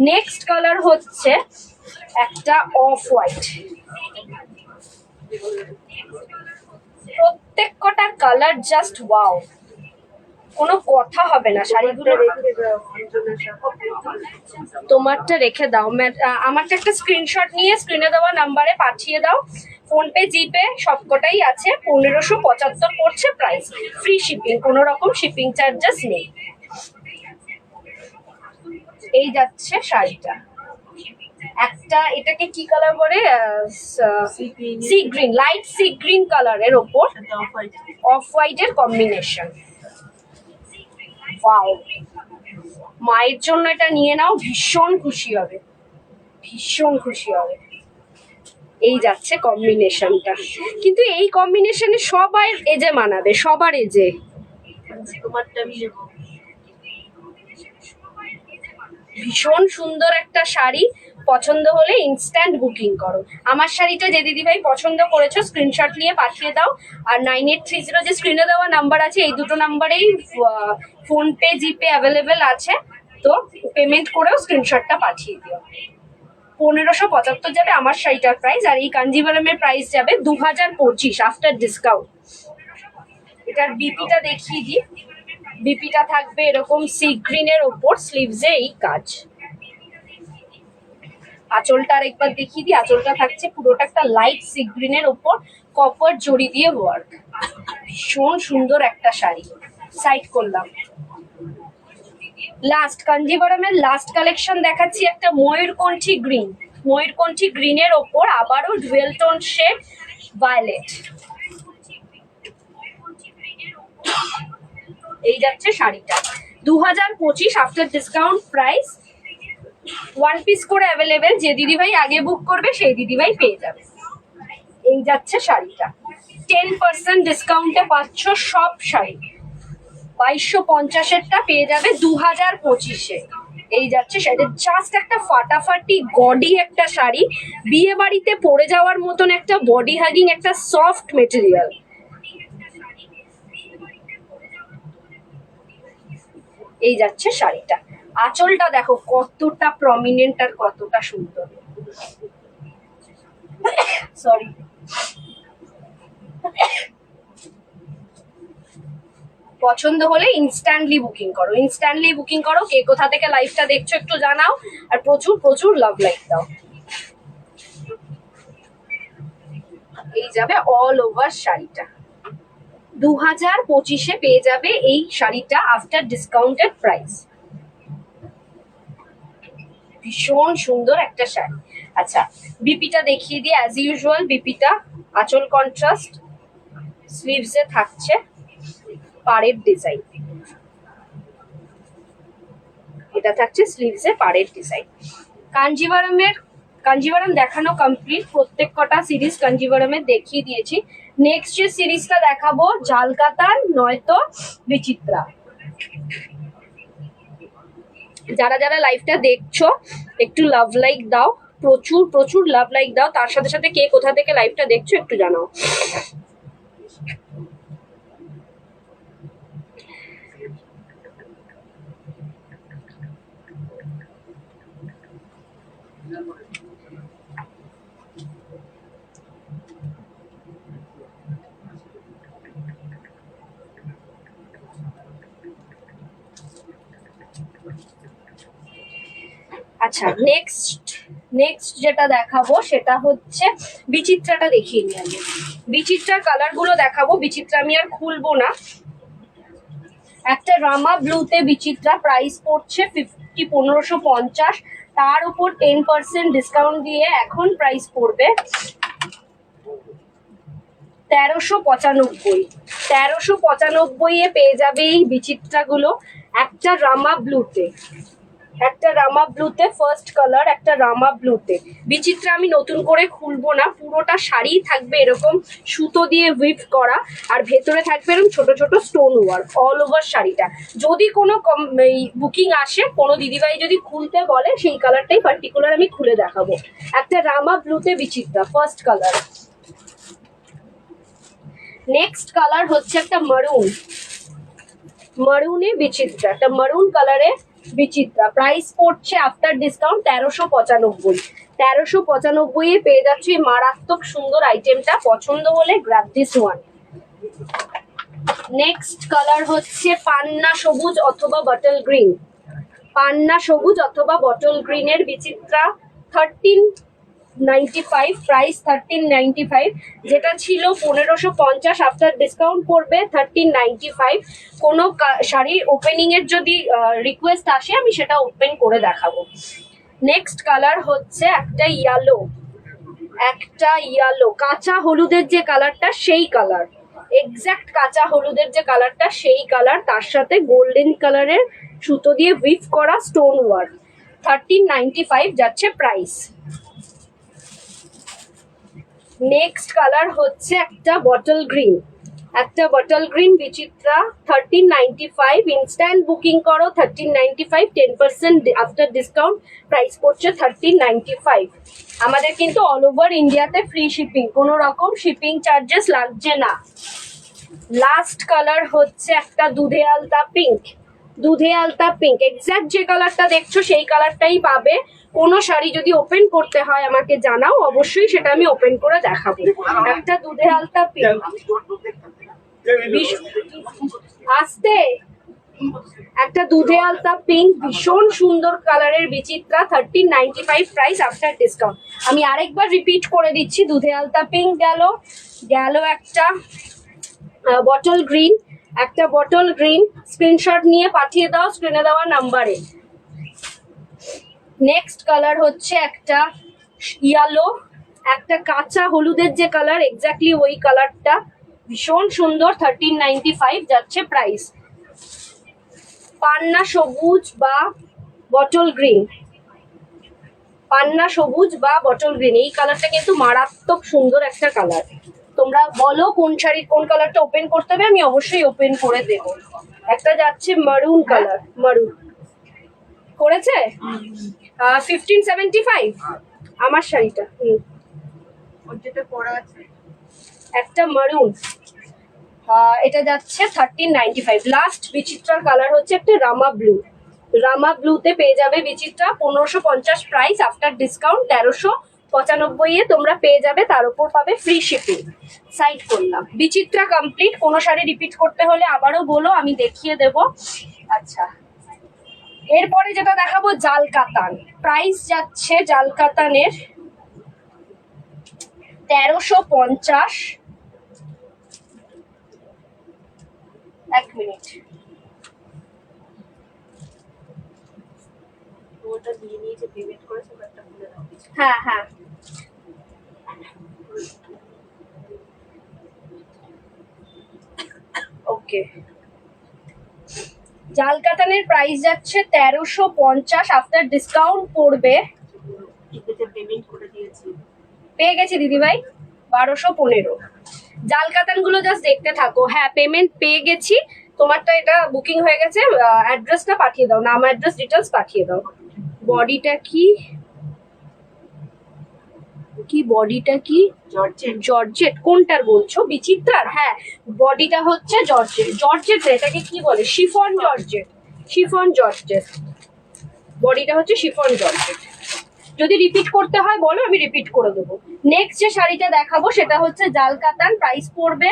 Next colour হচ্ছে একটা অফ হোয়াইট। প্রত্যেক কটা কালার জাস্ট ওয়াও, কোনো কথা হবে না। শাড়িগুলো তোমারটা রেখে দাও, আমারটা একটা স্ক্রিনশট নিয়ে স্ক্রিনে দেওয়া নাম্বারে পাঠিয়ে দাও। ফোনপে, জিপে সবকটাই আছে। 1575 পড়ছে প্রাইস, ফ্রি শিপিং, কোনো রকম শিপিং চার্জেস নেই। এই যাচ্ছে শাড়িটা, একটা এটাকে কি কালার বলে, sea green, light sea green কালারের ওপর অফ হোয়াইটের কম্বিনেশন। ওয়াও, মায়ের জন্য এটা নিয়ে নাও, ভীষণ খুশি হবে, ভীষণ খুশি হবে। এই যাচ্ছে কম্বিনেশনটা, কিন্তু এই কম্বিনেশনে সবার এজে মানাবে, সবার এজে। ভীষণ সুন্দর একটা শাড়ি, পছন্দ হলে ইনস্ট্যান্ট বুকিং করো। আমার শাড়িটা যে দিদিভাই পছন্দ করেছো স্ক্রিনশট নিয়ে পাঠিয়ে দাও। আর 9830 যে স্ক্রিনে দেওয়া নাম্বার আছে, এই দুটো নাম্বারেই ফোনপে জিপে অ্যাভেলেবেল আছে, তো পেমেন্ট করেও স্ক্রিনশটটা পাঠিয়ে দিও। 1575 যাবে আমার শাড়িটার প্রাইস, আর এই কাঞ্জিভারামের প্রাইস যাবে 2025 আফটার ডিসকাউন্ট। এটার বিপিটা দেখিয়ে দিই। বিপিটা থাকবে এরকম সি গ্রিনের ওপর, স্লিভসে এই কাজ। আঁচলটা আর একবার দেখিয়ে দিই। আঁচলটা থাকছে পুরোটা একটা লাইট সি গ্রিনের ওপর কপার জড়ি দিয়ে ওয়ার্ক। ভীষণ সুন্দর একটা শাড়ি। সাইড করলাম। লাস্ট কাঞ্জিভারামের লাস্ট কালেকশন দেখাচ্ছি, একটা ময়ূরকণ্ঠী গ্রিন। ময়ূরকণ্ঠী গ্রিনের ওপর আবারও ডুয়েল টোন শেড ভায়োলেট। এই যাচ্ছে শাড়িটা 2025 after discount price. One piece করে অ্যাভেলেবেল, যে দিদিভাই আগে বুক করবে সেই দিদিভাই পেয়ে যাবে। এই যাচ্ছে শাড়িটা 10% ডিসকাউন্টে পাচ্ছ সব শাড়ি। 2250-এরটা পেয়ে যাবে 2025-এ। এই যাচ্ছে শাড়ি, জাস্ট একটা ফাটাফাটি গডি একটা শাড়ি, বিয়ে বাড়িতে পরে যাওয়ার মতন একটা বডি হাগিং একটা সফট মেটেরিয়াল। এই যাচ্ছে শাড়িটা। আঁচলটা দেখো কতটা প্রমিনেন্ট আর কতটা সুন্দর। সরি। পছন্দ হলে ইনস্ট্যান্টলি বুকিং করো, ইনস্ট্যান্টলি বুকিং করো। কে কোথা থেকে লাইভটা দেখছো একটু জানাও, আর প্রচুর প্রচুর লাভ লাইক দাও। এই যাবে অল ওভার শাড়িটা 2025-এ পেয়ে যাবে এই শাড়িটা আফটার ডিসকাউন্টেড প্রাইস। ভীষণ সুন্দর একটা শাড়ি। আচ্ছা, বিপিটা দেখিয়ে দিই অ্যাজ ইউজুয়াল। বিপিটা আঁচল কন্ট্রাস্ট, স্লিভসে থাকছে পাড়ের ডিজাইন। এটা থাকছে স্লিভসে পাড়ের ডিজাইন। কাঞ্জিভারাম দেখানো কমপ্লিট। প্রত্যেক কটা সিরিজ কাঞ্জিভারামের দেখিয়ে দিয়েছি। নেক্সট যে সিরিজটা দেখাবো জালকাতার নয়তো বিচিত্রা। যারা যারা লাইভটা দেখছো একটু লাভ লাইক দাও, প্রচুর প্রচুর লাভ লাইক দাও। তার সাথে সাথে কে কোথা থেকে লাইভটা দেখছো একটু জানাও। আচ্ছা, নেক্সট যেটা দেখাবো সেটা হচ্ছে বিচিত্রাটা দেখিয়ে নিই আমি। বিচিত্রার কালার গুলো দেখাবো। বিচিত্রা আমি আর খুলবো না। একটা রামা ব্লুতে বিচিত্রা, প্রাইস পড়ছে 1550। তার উপর 10% ডিসকাউন্ট দিয়ে এখন প্রাইস পড়বে 1395। 1395-এ পেয়ে যাবে এই বিচিত্রা গুলো। একটা রামা ব্লুতে, একটা রামা ব্লুতে ফার্স্ট কালার, একটা রামা ব্লুতে। বিচিত্রা আমি নতুন করে খুলবো না, পুরোটা শাড়ি থাকবে এরকম সুতো দিয়ে উইভ করা, আর ভেতরে থাকবে এরকম ছোট ছোট স্টোন ওয়ার্ক অল ওভার শাড়িটা। যদি কোনো বুকিং আসে, কোনো দিদিভাই যদি খুলতে বলে, সেই কালারটাই পার্টিকুলার আমি খুলে দেখাবো। একটা রামা ব্লুতে বিচিত্রা ফার্স্ট কালার। নেক্সট কালার হচ্ছে একটা মারুনে বিচিত্রা, একটা মারুন কালারে বিচিত্রা। প্রাইস পড়ছে আফটার ডিসকাউন্ট 1395। 1395-এ পেয়ে যাচ্ছি মারাত্মক সুন্দর আইটেমটা। পছন্দ হলে grab this one. Next colour হচ্ছে পান্না সবুজ অথবা বটল গ্রিন। পান্না সবুজ অথবা বটল গ্রিনের বিচিত্রা 1395, প্রাইস 1395। যেটা ছিল 1550, আফটার ডিসকাউন্ট পড়বে 1395। কোনো শাড়ির ওপেনিং এর যদি রিকোয়েস্ট আসে আমি সেটা ওপেন করে দেখাবো। নেক্সট কালার হচ্ছে একটা ইয়েলো, কাঁচা হলুদের যে কালারটা সেই কালার, এক্স্যাক্ট কাঁচা হলুদের যে কালারটা সেই কালার, তার সাথে গোল্ডেন কালারের সুতো দিয়ে উইভ করা স্টোন ওয়ার্ক। 1395 যাচ্ছে প্রাইস। নেক্সট কালার হচ্ছে একটা বটল গ্রিন। একটা বটল গ্রিন বিচিত্রা 1395, ইনস্ট্যান্ট বুকিং করো 1395, 10% আফটার ডিসকাউন্ট প্রাইস পড়ছে 1395। আমাদের কিন্তু অল ওভার ইন্ডিয়াতে ফ্রি শিপিং, কোনো রকম শিপিং চার্জেস লাগছে না। লাস্ট কালার হচ্ছে একটা দুধে আলতা পিঙ্ক, দুধে আলতা পিঙ্ক এক্স্যাক্ট যে কালারটা দেখছো সেই কালারটাই পাবে। কোনো শাড়ি যদি ওপেন করতে হয় আমাকে জানাও, অবশ্যই সেটা আমি ওপেন করে দেখাবো। একটা দুধে আলতা পিঙ্ক, আসতে একটা দুধে আলতা পিঙ্ক, ভীষণ সুন্দর কালারের বিচিত্রা, 1395 প্রাইস আফটার ডিসকাউন্ট। আমি আরেকবার রিপিট করে দিচ্ছি, দুধে আলতা পিঙ্ক গেল, গেল একটা বটল গ্রিন, একটা বটল গ্রিন, স্ক্রিনশট নিয়ে পাঠিয়ে দাও স্ক্রিনে দেওয়া নাম্বারে। নেক্সট কালার হচ্ছে একটা ইয়েলো, একটা কাঁচা হলুদের যে কালার এক্স্যাক্টলি ওই কালারটা, ভীষণ সুন্দর, 1395 যাচ্ছে প্রাইস। পান্না সবুজ বা বটল গ্রিন, পান্না সবুজ বা বটল গ্রিন, এই কালারটা কিন্তু মারাত্মক সুন্দর একটা কালার। তোমরা বলো কোন শাড়ির কোন কালারটা ওপেন করতে হবে, আমি অবশ্যই ওপেন করে দেব। একটা যাচ্ছে মারুন কালার, মারুন করেছে 1575 আমার শাড়িটা। যেটা পরা আছে একটা মারুন, এটা যাচ্ছে 1395। লাস্ট বিচিত্রার কালার হচ্ছে একটা রামা ব্লু, রামা ব্লুতে পেয়ে যাবে বিচিত্রা, 1550 প্রাইস আফটার ডিসকাউন্ট 1395 এ তোমরা পেয়ে যাবে, তার উপর পাবে ফ্রি শিপিং। সাইড করলাম, বিচিত্রা কমপ্লিট। কোনো শাড়ি রিপিট করতে হলে আবারও বলো, আমি দেখিয়ে দেব। আচ্ছা, এরপরে যেটা দেখাবো জাল কাতান, প্রাইস যাচ্ছে জাল কাতানের 1350। এক মিনিট, ওটা দিয়ে নিয়ে যে পেমেন্ট করেছে ওটা খুলে দাও। হ্যাঁ হ্যাঁ, ওকে। জাল কাতানের প্রাইস যাচ্ছে 1350, আফটার ডিসকাউন্ট পড়বে, টিকেটে পেমেন্ট করে দিয়েছি। পেয়ে গেছি দিদিভাই 1215। জাল কাতান গুলো জাস্ট দেখতে থাকো। হ্যাঁ, পেমেন্ট পেয়ে গেছি, তোমারটা এটা বুকিং হয়ে গেছে। অ্যাড্রেসটা পাঠিয়ে দাও, নাম অ্যাড্রেস ডিটেলস পাঠিয়ে দাও। বডিটা কি কি বডিটা কি জর্জেট। জর্জেট কোনটার বলছো? বিচিত্রার? হ্যাঁ, বডিটা হচ্ছে জর্জেট। জর্জেট এটাকে কি বলে? Chiffon georgette, chiffon georgette. বডিটা হচ্ছে শিফন জর্জেট। যদি রিপিট করতে হয় বলো, আমি রিপিট করে দেবো। নেক্সট যে শাড়িটা দেখাবো সেটা হচ্ছে জাল কাতান, প্রাইস পড়বে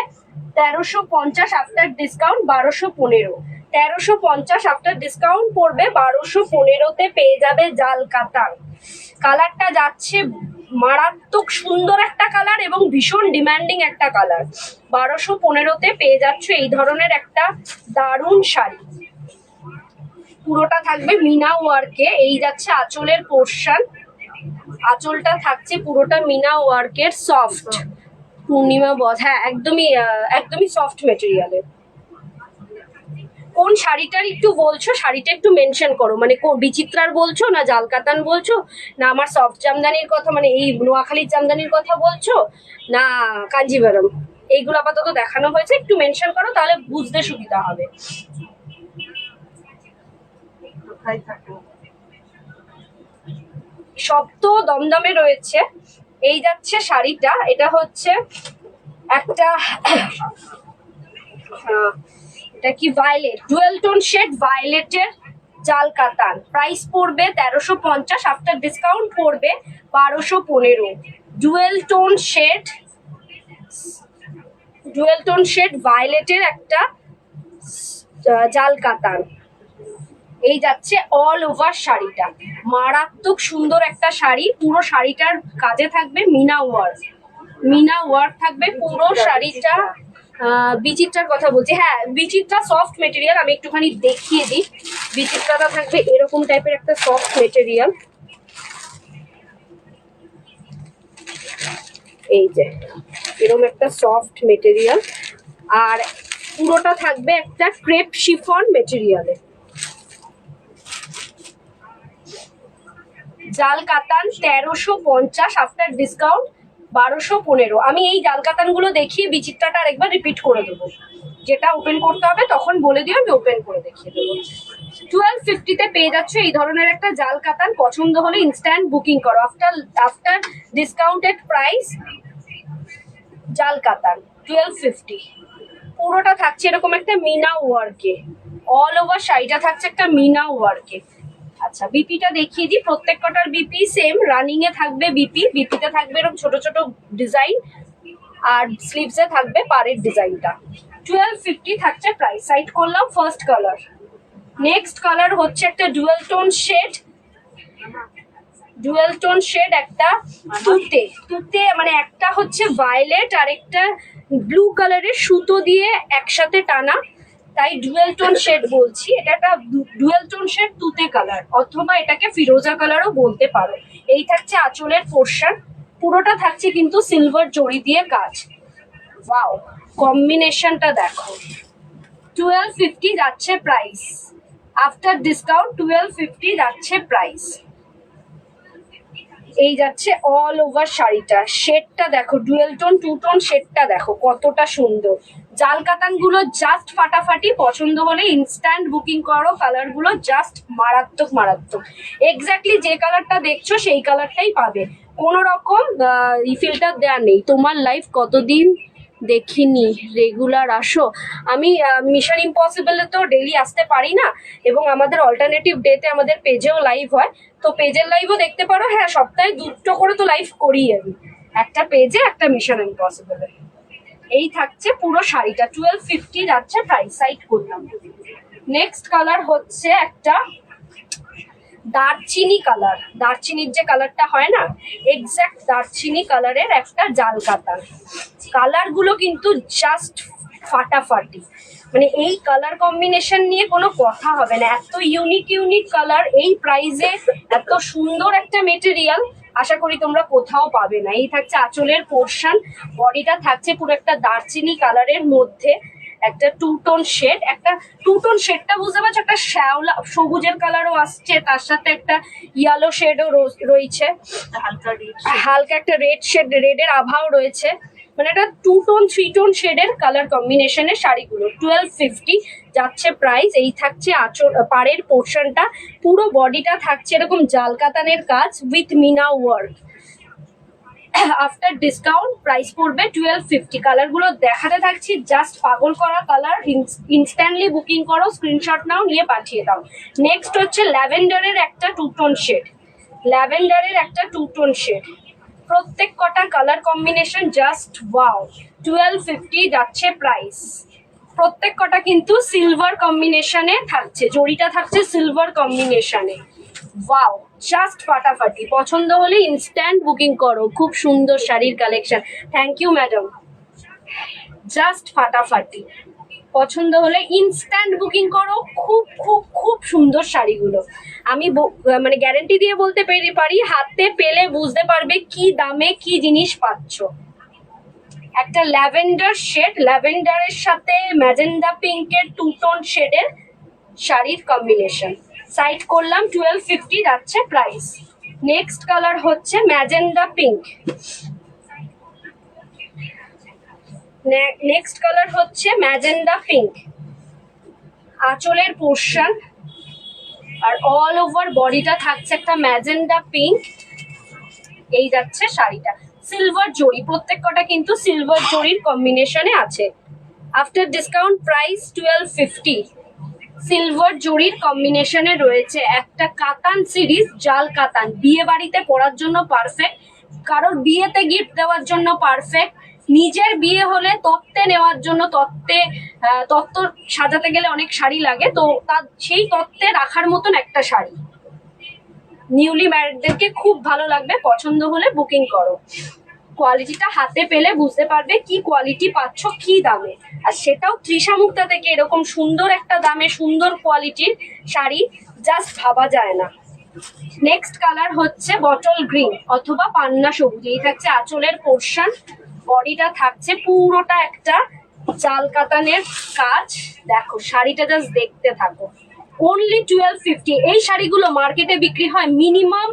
1350, আফটার ডিসকাউন্ট 1215। 1350 আফটার ডিসকাউন্ট পড়বে 1215-তে পেয়ে যাবে জাল কাতান। কালারটা যাচ্ছে মারাত্মক সুন্দর একটা কালার এবং ভীষণ ডিমান্ডিং একটা কালার। 1215-তে পেয়ে যাচ্ছ এই ধরনের একটা দারুণ শাড়ি। পুরোটা থাকবে মিনা ওয়ার্কে, এই যাচ্ছে আঁচলের পোর্শন, আঁচলটা থাকছে পুরোটা মিনা ওয়ার্কের, সফট পূর্ণিমা বধ, হ্যাঁ একদমই একদমই সফট মেটেরিয়ালের। কোন শাড়িটার একটু বলছো, শাড়িটা একটু মেনশন করো, মানে কোন বিচিত্রার বলছো না জাল কাতান বলছো, না আমার সফট জামদানির কথা মানে এই নোয়াখালীর জামদানির কথা বলছো, না কাঞ্জিভারম? এইগুলো আপাতত দেখানো হয়েছে, একটু মেনশন করো তাহলে বুঝতে সুবিধা হবে। কোথায় থাকে? সব তো দমদমে রয়েছে। এই যাচ্ছে শাড়িটা, এটা হচ্ছে একটা এটা কি ভায়োলেট, ডুয়েল টোন শেড ভায়োলেটের জাল কাতান, প্রাইস পড়বে 1350, আফটার ডিসকাউন্ট পড়বে 1215। ডুয়েল টোন শেড ভায়োলেটের একটা জাল কাতান। এই যাচ্ছে অল ওভার শাড়িটা, মারাত্মক সুন্দর একটা শাড়ি। পুরো শাড়িটার কাজে থাকবে মিনা ওয়ার্ক, মিনা ওয়ার্ক থাকবে পুরো শাড়িটা। বিচিত্রার কথা বলছি, হ্যাঁ বিচিত্রা সফট মেটেরিয়াল, আমি একটুখানি দেখিয়ে দিই। বিচিত্রাটা থাকবে এরকম টাইপের একটা সফট মেটেরিয়াল, এই যে এরকম একটা সফট মেটেরিয়াল, আর পুরোটা থাকবে একটা ক্রেপ শিফন মেটেরিয়ালে। জাল কাতান 1350, আফটার ডিসকাউন্ট 1215। আমি এই জাল কাতানগুলো দেখিয়ে বিচিত্রাটা আরেকবার রিপিট করে দেবো, যেটা ওপেন করতে হবে তখন বলে দিও, আমি ওপেন করে দেখিয়ে দেবো। 1250-তে পেয়ে যাচ্ছ এই ধরনের একটা জাল কাতান। পছন্দ হলে ইনস্ট্যান্ট বুকিং করো। আফটার ডিসকাউন্টেড প্রাইস জাল কাতান 1250। পুরোটা থাকছে এরকম একটা মিনা ওয়ার্কে, অল ওভার শাড়িটা থাকছে একটা মিনা ওয়ার্কে। আচ্ছা, বিপিটা দেখিয়ে দিই। প্রত্যেক কটার বিপি সেম, রানিং এ থাকবে বিপি। বিপিতে থাকবে এরকম ছোট ছোট ডিজাইন, আর স্লিভসে থাকবে পাড়ের ডিজাইনটা। 1250 থাকছে প্রাইস। সাইড করলাম ফার্স্ট কালার। নেক্সট কালার হচ্ছে একটা dual tone shade. Dual tone shade একটা তুতে তুতে, মানে একটা হচ্ছে ভায়োলেট আর একটা ব্লু কালারের সুতো দিয়ে একসাথে টানা, তাই ডুয়াল টোন শেড বলছি। এটা একটা ডুয়াল টোন শেড তুতে কালার, অথবা এটাকে ফিরোজা কালারও বলতে পারো। এই থাকছে আঁচলের পোর্শন, পুরোটা থাকছে কিন্তু সিলভার জড়ি দিয়ে কাজ। ওয়াও, কম্বিনেশনটা দেখো। 1250 যাচ্ছে প্রাইস। আফটার ডিসকাউন্ট 1250 যাচ্ছে প্রাইস। এই যাচ্ছে অল ওভার শাড়িটা। শেডটা দেখো, ডুয়েল টোন টু টোন শেডটা দেখো কতটা সুন্দর। জাল কাতানগুলো জাস্ট ফাটাফাটি। পছন্দ হলে ইনস্ট্যান্ট বুকিং করো। কালারগুলো জাস্ট মারাত্মক মারাত্মক। এক্স্যাক্টলি যে কালারটা দেখছো সেই কালারটাই পাবে, কোনো রকম ফিল্টার দেওয়া নেই। তোমার লাইফ কতদিন দেখিনি, রেগুলার আসো। আমি মিশন ইম্পসিবলে তো ডেইলি আসতে পারি না, এবং আমাদের অল্টারনেটিভ ডেতে আমাদের পেজেও লাইভ হয়, তো পেজের লাইভও দেখতে পারো। হ্যাঁ, সপ্তাহে দুটো করে তো লাইভ করি আমি, একটা পেজে একটা মিশন ইম্পসিবলে। এই থাকছে পুরো শাড়িটা। 1250 যাচ্ছে প্রাইস। সাইড করলাম। নেক্সট কালার হচ্ছে একটা দারচিনি কালার। দারচিনির যে কালারটা হয় না, এক্স্যাক্ট দারচিনি কালারের একটা জাল কাতান। কালারগুলো কিন্তু জাস্ট ফাটাফাটি, মানে এই কালার কম্বিনেশন নিয়ে কোনো কথা হবে না। এত ইউনিক ইউনিক কালার এই প্রাইসে, এত সুন্দর একটা মেটেরিয়াল আশা করি তোমরা কোথাও পাবে না। এই থাকছে আঁচলের পোর্শন, বডিটা থাকছে পুরো একটা দারচিনি কালারের মধ্যে একটা টু টোন শেড। একটা টু টোন শেডটা বুঝতে পারছো, একটা শ্যাওলা সবুজের কালারও আসছে, তার সাথে একটা ইয়েলো শেডও রয়েছে, হালকা একটা রেড শেড, রেডের আভাও রয়েছে। মানে একটা টু টোন থ্রি টোন শেডের কালার কম্বিনেশনের শাড়িগুলো। 1250 যাচ্ছে প্রাইস। এই থাকছে আঁচল, পাড়ের পোর্শনটা, পুরো বডিটা থাকছে এরকম জাল কাতানের কাজ with meena work. After discount price পড়বে 1250। কালারগুলো দেখাতে থাকছি, জাস্ট পাগল করা কালার। ইনস্ট্যান্টলি বুকিং করো, স্ক্রিনশট নাও, নিয়ে পাঠিয়ে দাও। নেক্সট হচ্ছে ল্যাভেন্ডারের একটা টু টোন শেড। ল্যাভেন্ডারের একটা টু টোন শেড, প্রত্যেক কটা কালার কম্বিনেশন জাস্ট ওয়াও। 1250 যাচ্ছে প্রাইস। প্রত্যেক কটা কিন্তু সিলভার কম্বিনেশনে থাকছে, জড়িটা থাকছে সিলভার কম্বিনেশনে। ওয়াও, জাস্ট ফাটাফাটি। পছন্দ হলে ইনস্ট্যান্ট বুকিং করো। খুব সুন্দর শাড়ির collection. Thank you madam. Just ফাটাফাটি। পছন্দ হলে ইনস্ট্যান্ট বুকিং করো। খুব খুব খুব সুন্দর শাড়িগুলো। আমি মানে গ্যারেন্টি দিয়ে বলতে পারি, হাতে পেলে বুঝতে পারবে কি দামে কি জিনিস পাচ্ছ। একটা ল্যাভেন্ডার শেড, ল্যাভেন্ডারের সাথে ম্যাজেন্ডা পিঙ্কের টু টোন শেডের শাড়ির কম্বিনেশন। সাইড করলাম। 1250 যাচ্ছে প্রাইস। নেক্সট কালার হচ্ছে ম্যাজেন্ডা পিঙ্ক। নেক্সট কালার হচ্ছে ম্যাজেন্ডা পিঙ্ক। আঁচলের পোর্শন আর অল ওভার বডিটা থাকছে একটা ম্যাজেন্ডা পিঙ্ক। এই যাচ্ছে শাড়িটা। সিলভার জড়ি, প্রত্যেক কটা কিন্তু সিলভার জড়ির কম্বিনেশনে আছে। After discount price 1250। সিলভার জড়ির কম্বিনেশনে রয়েছে একটা কাতান সিরিজ, জাল কাতান। বিয়ে বাড়িতে পরার জন্য পারফেক্ট, কারোর বিয়েতে গিফট দেওয়ার জন্য পারফেক্ট, নিজের বিয়ে হলে তত্ত্বে নেওয়ার জন্য, তত্ত্ব সাজাতে গেলে অনেক শাড়ি লাগে, তো তার সেই তত্ত্বে রাখার মতন একটা শাড়ি। নিউলি ম্যারিডদেরকে খুব ভালো লাগবে। পছন্দ হলে বুকিং করো। কোয়ালিটিটা হাতে পেলে বুঝতে পারবে কি কোয়ালিটি পাচ্ছ, কি দামে, আর সেটাও তৃষা মুক্তা থেকে এরকম সুন্দর একটা দামে সুন্দর কোয়ালিটির শাড়ি জাস্ট ভাবা যায় না। নেক্সট কালার হচ্ছে বটল গ্রিন অথবা পান্না সবুজ। এই থাকছে আঁচলের পোর্শন, বডিটা থাকছে পুরোটা একটা জাল কাতানের কাজ। দেখো শাড়িটা জাস্ট দেখতে থাকো। অনলি 1250। এই শাড়িগুলো মার্কেটে বিক্রি হয় মিনিমাম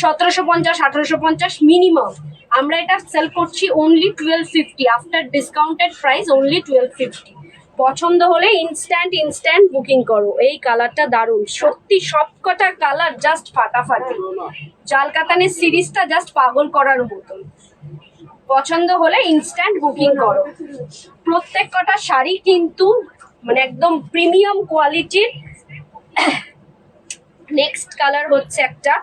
1750, 1850 মিনিমাম। আমরা এটা সেল করছি only 1250, after discounted price only 1250। পছন্দ হলে ইনস্ট্যান্ট বুকিং করো। এই কালারটা দারুণ, সত্যি সবকটা কালার জাস্ট ফাটাফাটি। জাল কাতানের সিরিজটা জাস্ট পাগল করার মতন। পছন্দ হলে ইনস্ট্যান্ট বুকিং করো। প্রত্যেক কটা শাড়ি কিন্তু মানে একদম প্রিমিয়াম কোয়ালিটির। নেক্সট কালার হচ্ছে একটা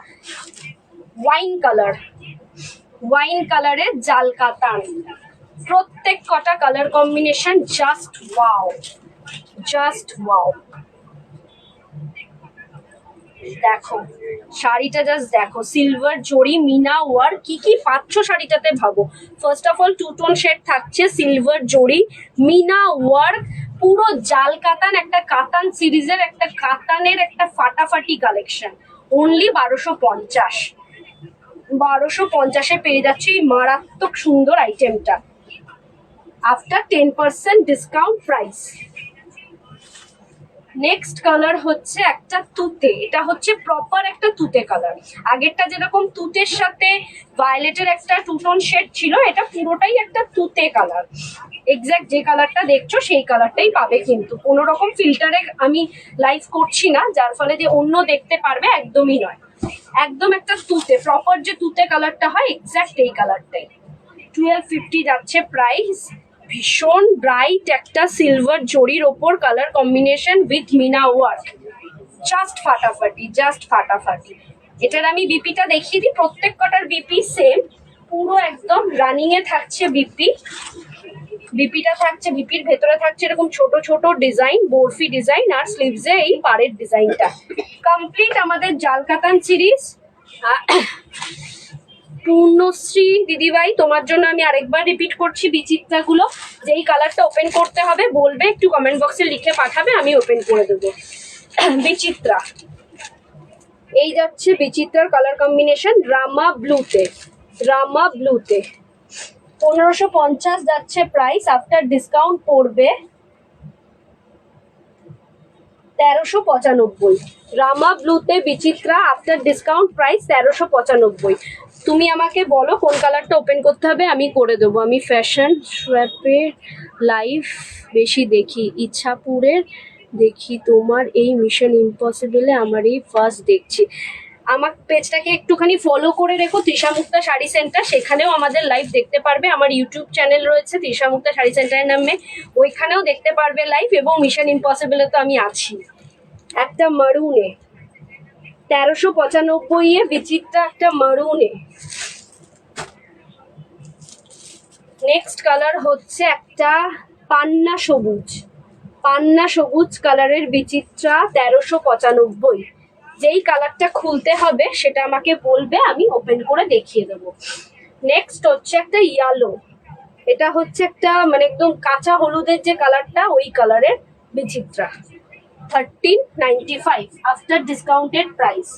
ওয়াইন কালারের জাল কাতান। প্রত্যেক কটা কালার কম্বিনেশন জাস্ট ওয়াও। দেখো শাড়িটা জাস্ট দেখো, সিলভার জরি মিনা ওয়ার্ক, কি কি পাচ্ছ শাড়িটাতে ভাবো। First of all 2 tone shade থাকছে, সিলভার জরি মিনা ওয়ার্ক, পুরো জাল কাতান, একটা কাতান সিরিজের একটা কাতানের একটা ফাটাফাটি কালেকশন। অনলি 1250 পেয়ে যাচ্ছে এই মারাত্মক সুন্দর আইটেমটা after 10% discount price. Next colour হচ্ছে একটা তুতে, এটা হচ্ছে প্রপার একটা তুতে কালার। আগেরটা যেরকম তুতের সাথে ভায়োলেটের একটা 2 টোন শেড ছিল, এটা পুরোটাই একটা তুতে কালার। এক্স্যাক্ট যে কালারটা দেখছো সেই কালারটাই পাবে, কিন্তু কোনো রকম ফিল্টারে আমি লাইভ করছি না, যার ফলে যে অন্য দেখতে পারবে একদমই নয়। একদম একটা তুতে, প্রপার যে তুতে কালারটা হয় এক্স্যাক্ট এই কালারটাই। 1250 যাচ্ছে প্রাইস। ভীষণ ব্রাইট একটা সিলভার জরির ওপর colour combination with meena work, just ফাটাফাটি। এটার আমি বিপিটা দেখিয়ে দিই। প্রত্যেক কটার বিপি সেম, পুরো একদম রানিং এ থাকছে বিপিটা থাকছে। বিপির ভেতরে থাকছে এরকম ছোট ছোট ডিজাইন, বরফি ডিজাইন, আর স্লিভসে এই পাড়ের ডিজাইনটা। কমপ্লিট আমাদের জাল কাতান সিরিজ। পূর্ণশ্রী দিদিভাই, তোমার জন্য আমি আরেকবার রিপিট করছি বিচিত্রাগুলো। যেই কালারটা ওপেন করতে হবে বলবে, একটু কমেন্ট বক্সে লিখে পাঠাবে, আমি ওপেন করে দেবো। বিচিত্রা, এই যাচ্ছে বিচিত্রার কালার কম্বিনেশন রামা ব্লুতে। 1550 যাচ্ছে প্রাইস, আফটার ডিসকাউন্ট পড়বে 1395। রামা ব্লুতে বিচিত্রা, আফটার ডিসকাউন্ট প্রাইস 1395। তুমি আমাকে বলো কোন কালারটা ওপেন করতে হবে, আমি করে দেবো। আমি ফ্যাশন সোয়াপের লাইভ বেশি দেখি, ইচ্ছাপুরের দেখি, তোমার এই মিশন ইম্পসিবলে আমার এই ফার্স্ট দেখছি। আমার পেজটাকে একটুখানি ফলো করে রেখো, তৃষা মুক্তা শাড়ি সেন্টার, সেখানেও আমাদের লাইভ দেখতে পারবে। আমার ইউটিউব চ্যানেল রয়েছে তৃষা মুক্তা শাড়ি সেন্টারের নামে, ওইখানেও দেখতে পারবে লাইভ। এবং মিশন ইম্পসিবলে তো আমি আছি। একটা মারুনে 1395 বিচিত্রা, একটা মারুনে। নেক্সট কালার হচ্ছে একটা পান্না সবুজ কালারের বিচিত্রা, 1395। যেই কালারটা খুলতে হবে সেটা আমাকে বলবে, আমি ওপেন করে দেখিয়ে দেবো। নেক্সট হচ্ছে একটা ইয়েলো, এটা হচ্ছে একটা মানে একদম কাঁচা হলুদের যে কালারটা, ওই কালারের বিচিত্রা, 1395 আফটার ডিসকাউন্টেড প্রাইস।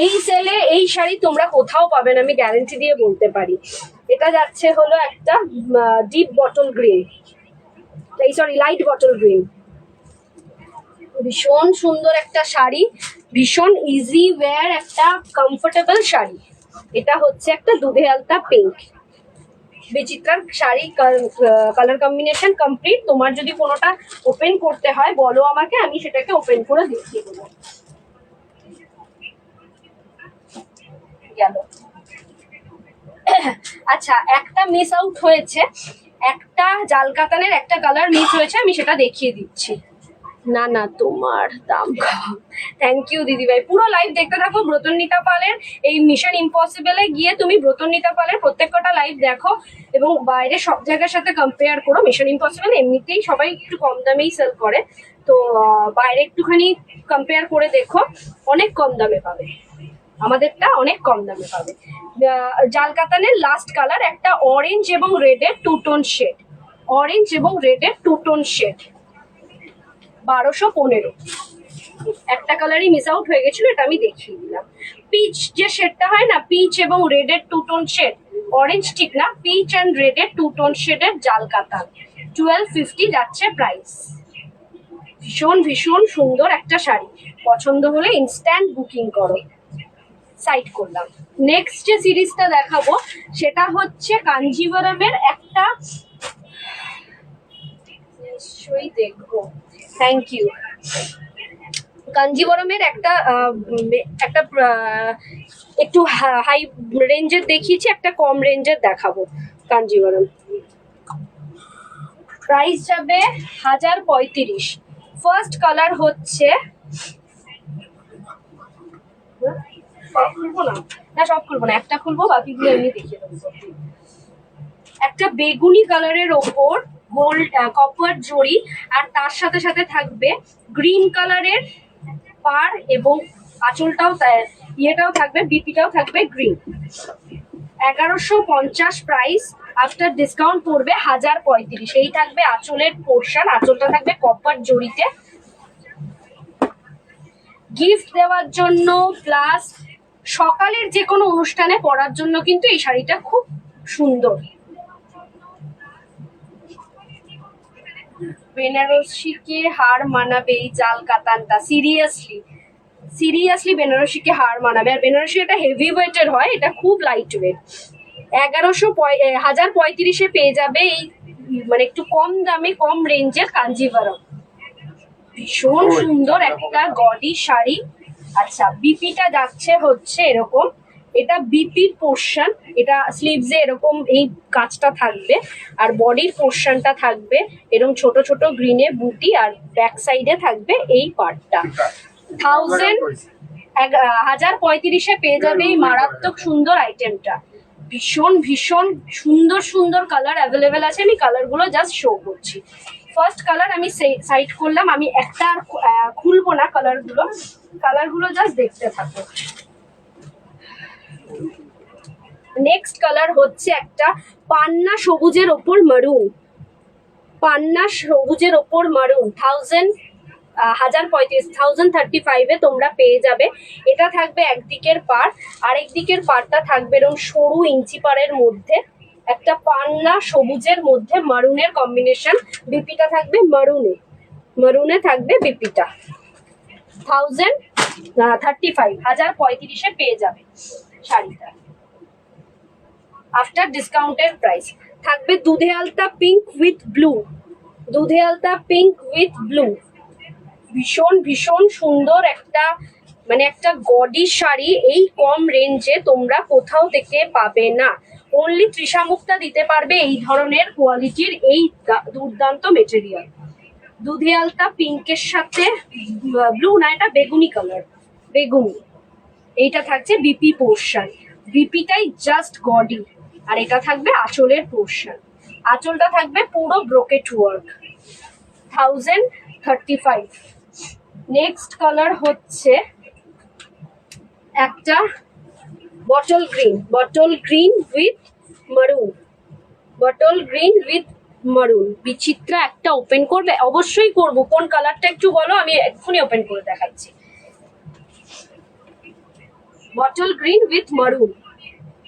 এই সেলে এই শাড়ি তোমরা কোথাও পাবে না, আমি গ্যারেন্টি দিয়ে বলতে পারি। এটা যাচ্ছে হলো একটা লাইট বটল গ্রিন। ভীষণ সুন্দর একটা শাড়ি, ভীষণ ইজি ওয়্যার, একটা কমফোর্টেবল শাড়ি। এটা হচ্ছে একটা দুধে আলতা পিঙ্ক। বিচিত্রার শাড়ি কালার কম্বিনেশন কমপ্লিট। তোমার যদি কোনোটা ওপেন করতে হয় বলো আমাকে, আমি সেটাকে ওপেন করে দেখিয়ে দেবো। গেল। আচ্ছা, একটা মিস আউট হয়েছে, একটা জাল কাতানের একটা কালার মিস হয়েছে, আমি সেটা দেখিয়ে দিচ্ছি। না তোমার দাম কম। থ্যাংক ইউ দিদিভাই, পুরো লাইভ দেখতে থাকো। ব্রতননিতা পালের এই মিশন ইম্পসিবলে গিয়ে তুমি ব্রতননিতা পালের প্রত্যেকটা লাইভ দেখো এবং বাইরে সব জায়গার সাথে কম্পেয়ার করো। মিশন ইম্পসিবল এমনিতেই সবাই একটু কম দামেই সেল করে, তো বাইরে একটুখানি কম্পেয়ার করে দেখো, অনেক কম দামে পাবে। আমাদেরটা অনেক কম দামে পাবে। জাল কাতানের লাস্ট কালার একটা অরেঞ্জ এবং রেডের 2 টোন শেড, 1215। একটা কালারই মিস আউট হয়ে গেছিল, এটা আমি দেখিয়ে দিলাম। পিচ যে শেডটা হয় না, পিচ এবং রেডের 2 টোন শেড, অরেঞ্জ ঠিক না, পিচ অ্যান্ড রেডের 2 টোন শেডের জাল কাতান, 1250 যাচ্ছে প্রাইস। ভীষণ সুন্দর একটা শাড়ি, পছন্দ হলে ইনস্ট্যান্ট বুকিং করো। সাইড করলাম। নেক্সট যে সিরিজটা দেখাবো সেটা হচ্ছে কাঞ্জিভারামের একটা, নিশ্চয়ই দেখবো, থ্যাংক ইউ। কাঞ্জিভারামের একটা একটা একটু হাই রেঞ্জের দেখিয়েছি, একটা কম রেঞ্জের দেখাবো। কাঞ্জিভারাম প্রাইস যাবে 1035। ফার্স্ট কালার হচ্ছে, সব খুলবো না, না সব খুলবো না, একটা খুলবো, বাকিগুলো এমনি দেখিয়ে দেবো। একটা বেগুনি কালারের ওপর গোল্ড কপার জড়ি, আর তার সাথে সাথে থাকবে গ্রিন কালারের পার, এবং আঁচলটাও ইয়েটাও থাকবে, বিপিটাও থাকবে গ্রিন। 1150 প্রাইস, আফটার ডিসকাউন্ট পড়বে 1035। এই থাকবে আঁচলের পোর্শন, আঁচলটা থাকবে কপার জড়িতে। গিফট দেওয়ার জন্য প্লাস সকালের যে কোনো অনুষ্ঠানে পরার জন্য কিন্তু এই শাড়িটা খুব সুন্দর। বেনারসিকে হার মানাবে এই জাল কাতানটা, সিরিয়াসলি বেনারসিকে হার মানাবে। আর বেনারসি এটা হেভি ওয়েটের হয়, এটা খুব লাইট ওয়েট। 1035 পেয়ে যাবে এই মানে একটু কম দামে কম রেঞ্জের কাঞ্জিভারাম। ভীষণ সুন্দর একটা গডি শাড়ি। আচ্ছা, বিপিটা যাচ্ছে হচ্ছে এরকম, এটা বিপির পোর্শন, এটা স্লিভসে এরকম এই কাজটা থাকবে, আর বডির পোর্শনটা থাকবে এরকম ছোট ছোট গ্রিনে বুটি, আর ব্যাক সাইডে থাকবে এই পার্টটা। 1035 পেয়ে যাবে এই মারাত্মক সুন্দর আইটেমটা। ভীষণ ভীষণ সুন্দর সুন্দর কালার অ্যাভেলেবেল আছে, আমি কালারগুলো জাস্ট শো করছি। ফার্স্ট কালার আমি সাইড করলাম, আমি একটা আর খুলবো না, কালারগুলো জাস্ট দেখতে থাকো। নেক্সট কালার হচ্ছে একটা পান্না সবুজের ওপর মারুন, পান্না সবুজের ওপর মারুন। 1035 তোমরা পেয়ে যাবে। এটা থাকবে একদিকের পার, আরেক দিকের পারটা থাকবে এরকম সরু ইঞ্চি পারের মধ্যে, একটা পান্না সবুজের মধ্যে মারুনের কম্বিনেশন। বিপিটা থাকবে মারুনে থাকবে বিপিটা। 1035 পেয়ে যাবে শাড়িটা। আফটার ডিসকাউন্টের প্রাইস থাকবে দুধে আলতা পিঙ্ক উইথ ব্লু, দুধে আলতা পিঙ্ক উইথ ব্লু। ভীষণ ভীষণ সুন্দর একটা মানে একটা গডি শাড়ি, এই কম রেঞ্জে তোমরা কোথাও থেকে পাবে না। অনলি তৃষা মুক্তা দিতে পারবে এই ধরনের কোয়ালিটির এই দুর্দান্ত মেটেরিয়াল। দুধে আলতা পিঙ্কের সাথে ব্লু না, এটা বেগুনি কালার, বেগুনি। এইটা থাকছে বিপি পোর্শন, বিপিটাই জাস্ট গডি, আর এটা থাকবে আঁচলের পোর্শন, আঁচলটা থাকবে পুরো ব্রোকেট ওয়ার্ক। 1035। নেক্সট কালার হচ্ছে একটা বটল গ্রিন উইথ মারুন, বটল গ্রিন উইথ মারুন। বিচিত্রা একটা ওপেন করবে? অবশ্যই করব। কোন কালারটা একটু বলো, আমি এক্ষুনি ওপেন করে দেখাচ্ছি। বটল গ্রিন উইথ মারুন,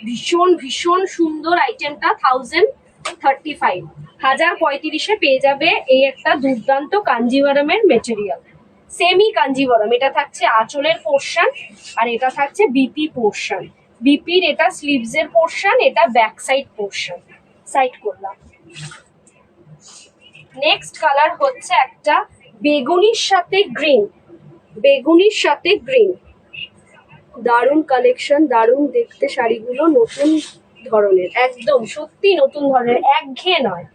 ভীষণ ভীষণ সুন্দর আইটেমটা। 1035 পেয়ে যাবে এই একটা দুর্দান্ত কাঞ্জিভারামের মেটেরিয়াল, সেমি কাঞ্জিভারাম। এটা থাকছে আঁচলের পোর্শন, আর এটা থাকছে বিপি পোর্শন। বিপির এটা স্লিভসের পোর্শন, এটা ব্যাক সাইড পোর্শন। সাইড করলাম। নেক্সট কালার হচ্ছে একটা বেগুনির সাথে গ্রিন, বেগুনির সাথে গ্রিন। দারুণ কালেকশন, দারুণ দেখতে শাড়িগুলো, নতুন ধরনের, একদম সত্যি নতুন ধরনের, একঘেয়ে নয়।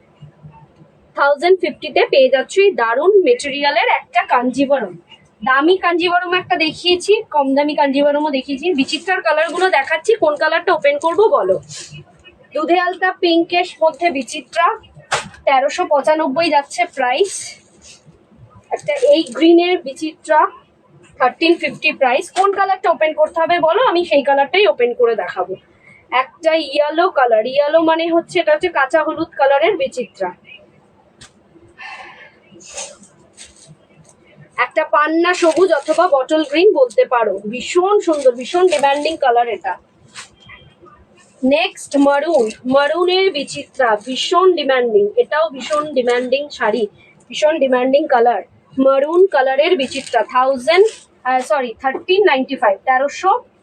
1050 পেয়ে যাচ্ছ এই দারুণ মেটেরিয়ালের একটা কাঞ্জিভারাম। দামি কাঞ্জিভারাম একটা দেখিয়েছি, কম দামি কাঞ্জিভারামও দেখিয়েছি। বিচিত্রার কালারগুলো দেখাচ্ছি, কোন কালারটা ওপেন করবো বলো। দুধে আলতা পিঙ্কের মধ্যে বিচিত্রা, 1395 যাচ্ছে প্রাইস। একটা এই গ্রিনের বিচিত্রা, 1350 প্রাইস। কোন কালারটা ওপেন করতে হবে বলো, আমি সেই কালারটাই ওপেন করে দেখাবো। একটা ইয়েলো কালার, ইয়েলো মানে হচ্ছে এটা হচ্ছে কাঁচা হলুদ কালারের বিচিত্রা। একটা পান্না সবুজ অথবা বটল গ্রিন বলতে পারো, ভীষণ সুন্দর, ভীষণ ডিমান্ডিং কালার এটা। নেক্সট মারুন, মারুনের বিচিত্রা, ভীষণ ডিমান্ডিং, এটাও ভীষণ ডিমান্ডিং শাড়ি, ভীষণ ডিমান্ডিং কালার। মারুন কালারের বিচিত্রা 1395,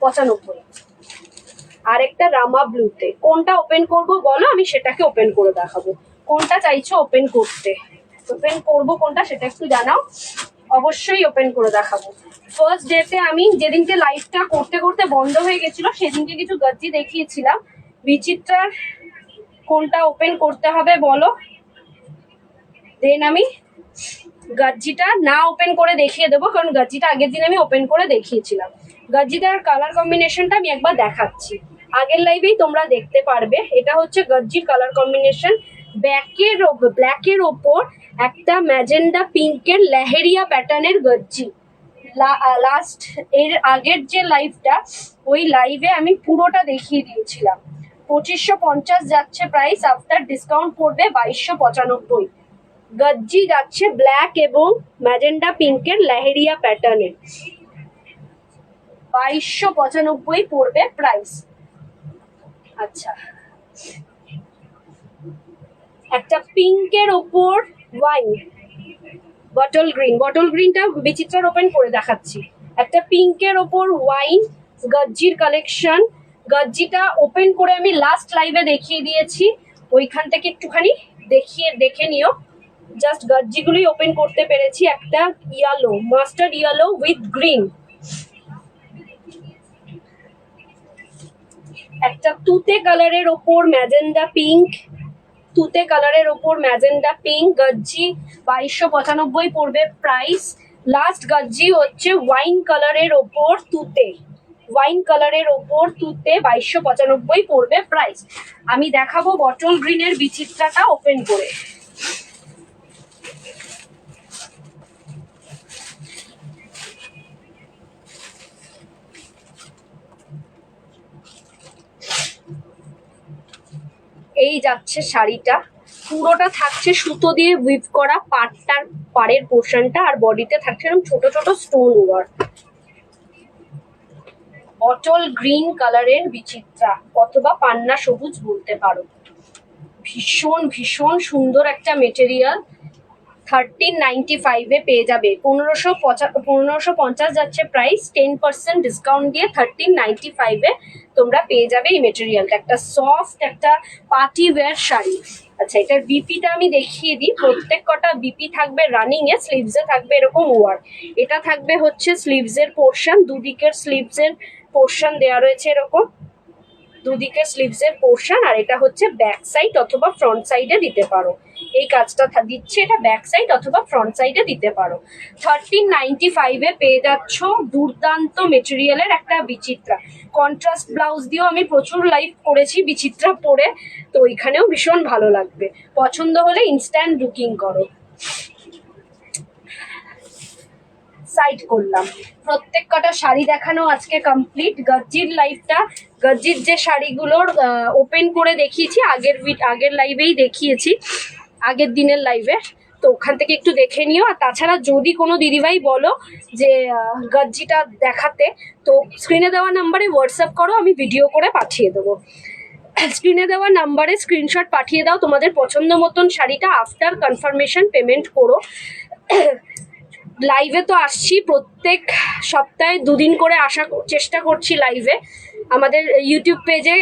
95। আরেকটা রামা ব্লুতে, কোনটা ওপেন করব বলো, আমি সেটাকে ওপেন করে দেখাবো। কোনটা চাইছো ওপেন করতে? ওপেন করব কোনটা সেটা একটু জানাও, অবশ্যই ওপেন করে দেখাবো। ফার্স্ট ডেতে আমি যেদিনকে লাইভটা করতে করতে বন্ধ হয়ে গেছিল সেদিনকে কিছু গজ্জি দেখিয়েছিলাম। বিচিত্রার কোনটা ওপেন করতে হবে বলো, দেন আমি গজ্জিটা না ওপেন করে দেখিয়ে দেবো, কারণ গজ্জিটা আগের দিন আমি ওপেন করে দেখিয়েছিলাম। গজ্জিটার কালার কম্বিনেশনটা আমি একবার দেখাচ্ছি, আগের লাইভেই তোমরা দেখতে পারবে। এটা হচ্ছে গজ্জির কালার কম্বিনেশন, ব্ল্যাকের ওপর একটা ম্যাজেন্ডা পিঙ্কের লেহেরিয়া প্যাটার্নের গজ্জি। লাস্ট এর আগের যে লাইভটা, ওই লাইভে আমি পুরোটা দেখিয়ে দিয়েছিলাম। 2550 যাচ্ছে প্রাইস, আফটার ডিসকাউন্ট পড়বে 2295। গজ্জি যাচ্ছে ব্ল্যাক এবং ম্যাজেন্ডা পিঙ্কের লেহেরিয়া প্যাটার্নে, 2295 পড়বে প্রাইস। আচ্ছা, একটা পিঙ্কের ওপর ওয়াইন বটল গ্রিনটা বিচিত্রার ওপেন করে দেখাচ্ছি। একটা পিঙ্কের ওপর ওয়াইন গজ্জির কালেকশন। গজ্জিটা ওপেন করে আমি লাস্ট লাইভে দেখিয়ে দিয়েছি, ওইখান থেকে একটুখানি দেখে নিও। জাস্ট গজ্জিগুলোই ওপেন করতে পেরেছি। একটা yellow, mustard yellow with green, একটা তুতে কালারের ওপর ম্যাজেন্ডা পিঙ্ক, গজ্জি 2295 পড়বে প্রাইস। লাস্ট গজ্জি হচ্ছে ওয়াইন কালারের ওপর তুতে, 2295 পড়বে প্রাইস। আমি দেখাবো বটল গ্রিনের বিচিত্রাটা ওপেন করে। এই যাচ্ছে শাড়িটা, পুরোটা থাকছে সুতো দিয়ে উইভ করা, পাড়ের পোর্শনটা, আর বডিতে থাকছে এরকম ছোট ছোট স্টোন ওয়ার্ক। বটল গ্রিন কালারের বিচিত্রা অথবা পান্না সবুজ বলতে পারো। ভীষণ ভীষণ সুন্দর একটা মেটেরিয়াল। 1395 পেয়ে যাবে। 1550 যাচ্ছে প্রাইস, 10% ডিসকাউন্ট দিয়ে 1395 তোমরা পেয়ে যাবে এই মেটেরিয়ালটা। একটা সফট একটা পার্টি ওয়্যার শাড়ি। আচ্ছা, এটার বিপিটা আমি দেখিয়ে দিই। প্রত্যেক কটা বিপি থাকবে রানিং এ, স্লিভসে থাকবে এরকম ওয়ার্ক। এটা থাকবে হচ্ছে স্লিভসের পোর্শন, দুদিকের স্লিভসের পোর্শন দেওয়া রয়েছে এরকম, দুদিকে স্লিভসের পোর্শন। আর এটা হচ্ছে ব্যাক সাইড অথবা ফ্রন্ট সাইডে দিতে পারো, এই কাজটা দিচ্ছে, এটা ব্যাক সাইড অথবা ফ্রন্ট সাইডে দিতে পারো। 1395 পেয়ে যাচ্ছ দুর্দান্ত মেটেরিয়ালের একটা বিচিত্রা। কন্ট্রাস্ট ব্লাউজ দিয়েও আমি প্রচুর লাইভ করেছি বিচিত্রা পরে, তো ওইখানেও ভীষণ ভালো লাগবে। পছন্দ হলে ইনস্ট্যান্ট বুকিং করো। সাইড করলাম, প্রত্যেক কটা শাড়ি দেখানো আজকে কমপ্লিট। গজ্জির লাইভটা, গজ্জির যে শাড়িগুলোর ওপেন করে দেখিয়েছি আগের লাইভেই দেখিয়েছি, আগের দিনের লাইভে, তো ওখান থেকে একটু দেখে নিও। আর তাছাড়া যদি কোনো দিদিভাই বলো যে গজ্জিটা দেখাতে, তো স্ক্রিনে দেওয়া নাম্বারে হোয়াটসঅ্যাপ করো, আমি ভিডিও করে পাঠিয়ে দেবো। স্ক্রিনে দেওয়া নাম্বারে স্ক্রিনশট পাঠিয়ে দাও তোমাদের পছন্দ মতন শাড়িটা, আফটার কনফার্মেশন পেমেন্ট করো। লাইভে তো আসছি, প্রত্যেক সপ্তাহে 2 দিন করে আসার চেষ্টা করছি লাইভে। আমাদের ইউটিউব পেজে,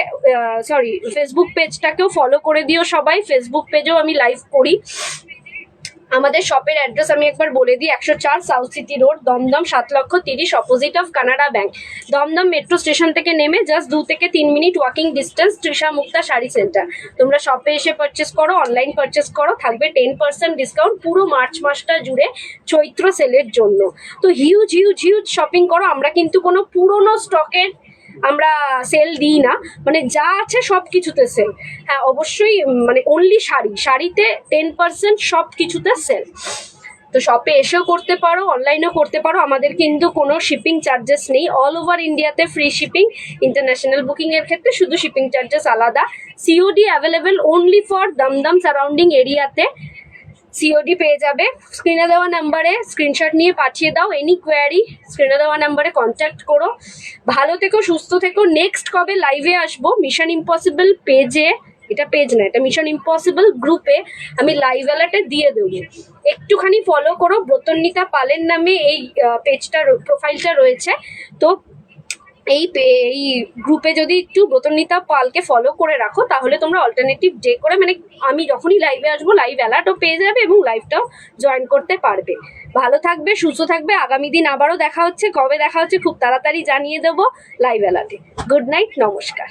ফেসবুক পেজটাকেও ফলো করে দিও সবাই, ফেসবুক পেজেও আমি লাইভ করি। আমাদের শপের অ্যাড্রেস আমি একবার বলে দিই, 104 south city road, Dumdum 7,30,000, opposite of Canada bank. Dumdum metro station থেকে নেমে জাস্ট 2 থেকে 3 minute walking distance, Trisha Mukta sari centre. তোমরা শপে এসে পারচেস করো, অনলাইন পারচেস করো, থাকবে 10% ডিসকাউন্ট পুরো মার্চ মাসটা জুড়ে চৈত্র সেলের জন্য। তো হিউজ শপিং করো। আমরা কিন্তু কোনো পুরোনো স্টকের আমরা সেল দিই না, মানে যা আছে সব কিছুতে সেল। হ্যাঁ অবশ্যই, মানে অনলি শাড়িতে 10%, সব কিছুতে সেল। তো শপে এসেও করতে পারো, অনলাইনেও করতে পারো। আমাদের কিন্তু কোনো শিপিং চার্জেস নেই, অল ওভার ইন্ডিয়াতে ফ্রি শিপিং। ইন্টারন্যাশনাল বুকিং এর ক্ষেত্রে শুধু শিপিং চার্জেস আলাদা। COD available only for Dumdum surrounding এরিয়াতে, সিওডি পেয়ে যাবে। স্ক্রিনে দেওয়া নাম্বারে স্ক্রিনশট নিয়ে পাঠিয়ে দাও। এনি কোয়ারি স্ক্রিনে দেওয়া নাম্বারে কন্ট্যাক্ট করো। ভালো থেকো, সুস্থ থেকো। নেক্সট কবে লাইভে আসবো, মিশন ইম্পসিবল পেজে, এটা পেজ না, এটা মিশন ইম্পসিবল গ্রুপে আমি লাইভ অ্যালার্টে দিয়ে দেবো, একটুখানি ফলো করো। ব্রতন্বিতা পালের নামে এই পেজটা, প্রোফাইলটা রয়েছে, তো এই গ্রুপে যদি একটু ব্রতনীতা পালকে ফলো করে রাখো, তাহলে তোমরা অল্টারনেটিভ ডে করে, মানে আমি যখনই লাইভে আসবো লাইভ অ্যালার্টও পেয়ে যাবে এবং লাইভটাও জয়েন করতে পারবে। ভালো থাকবে, সুস্থ থাকবে। আগামী দিন আবারও দেখা হচ্ছে, কবে দেখা হচ্ছে খুব তাড়াতাড়ি জানিয়ে দেবো লাইভ অ্যালার্টে। গুড নাইট, নমস্কার।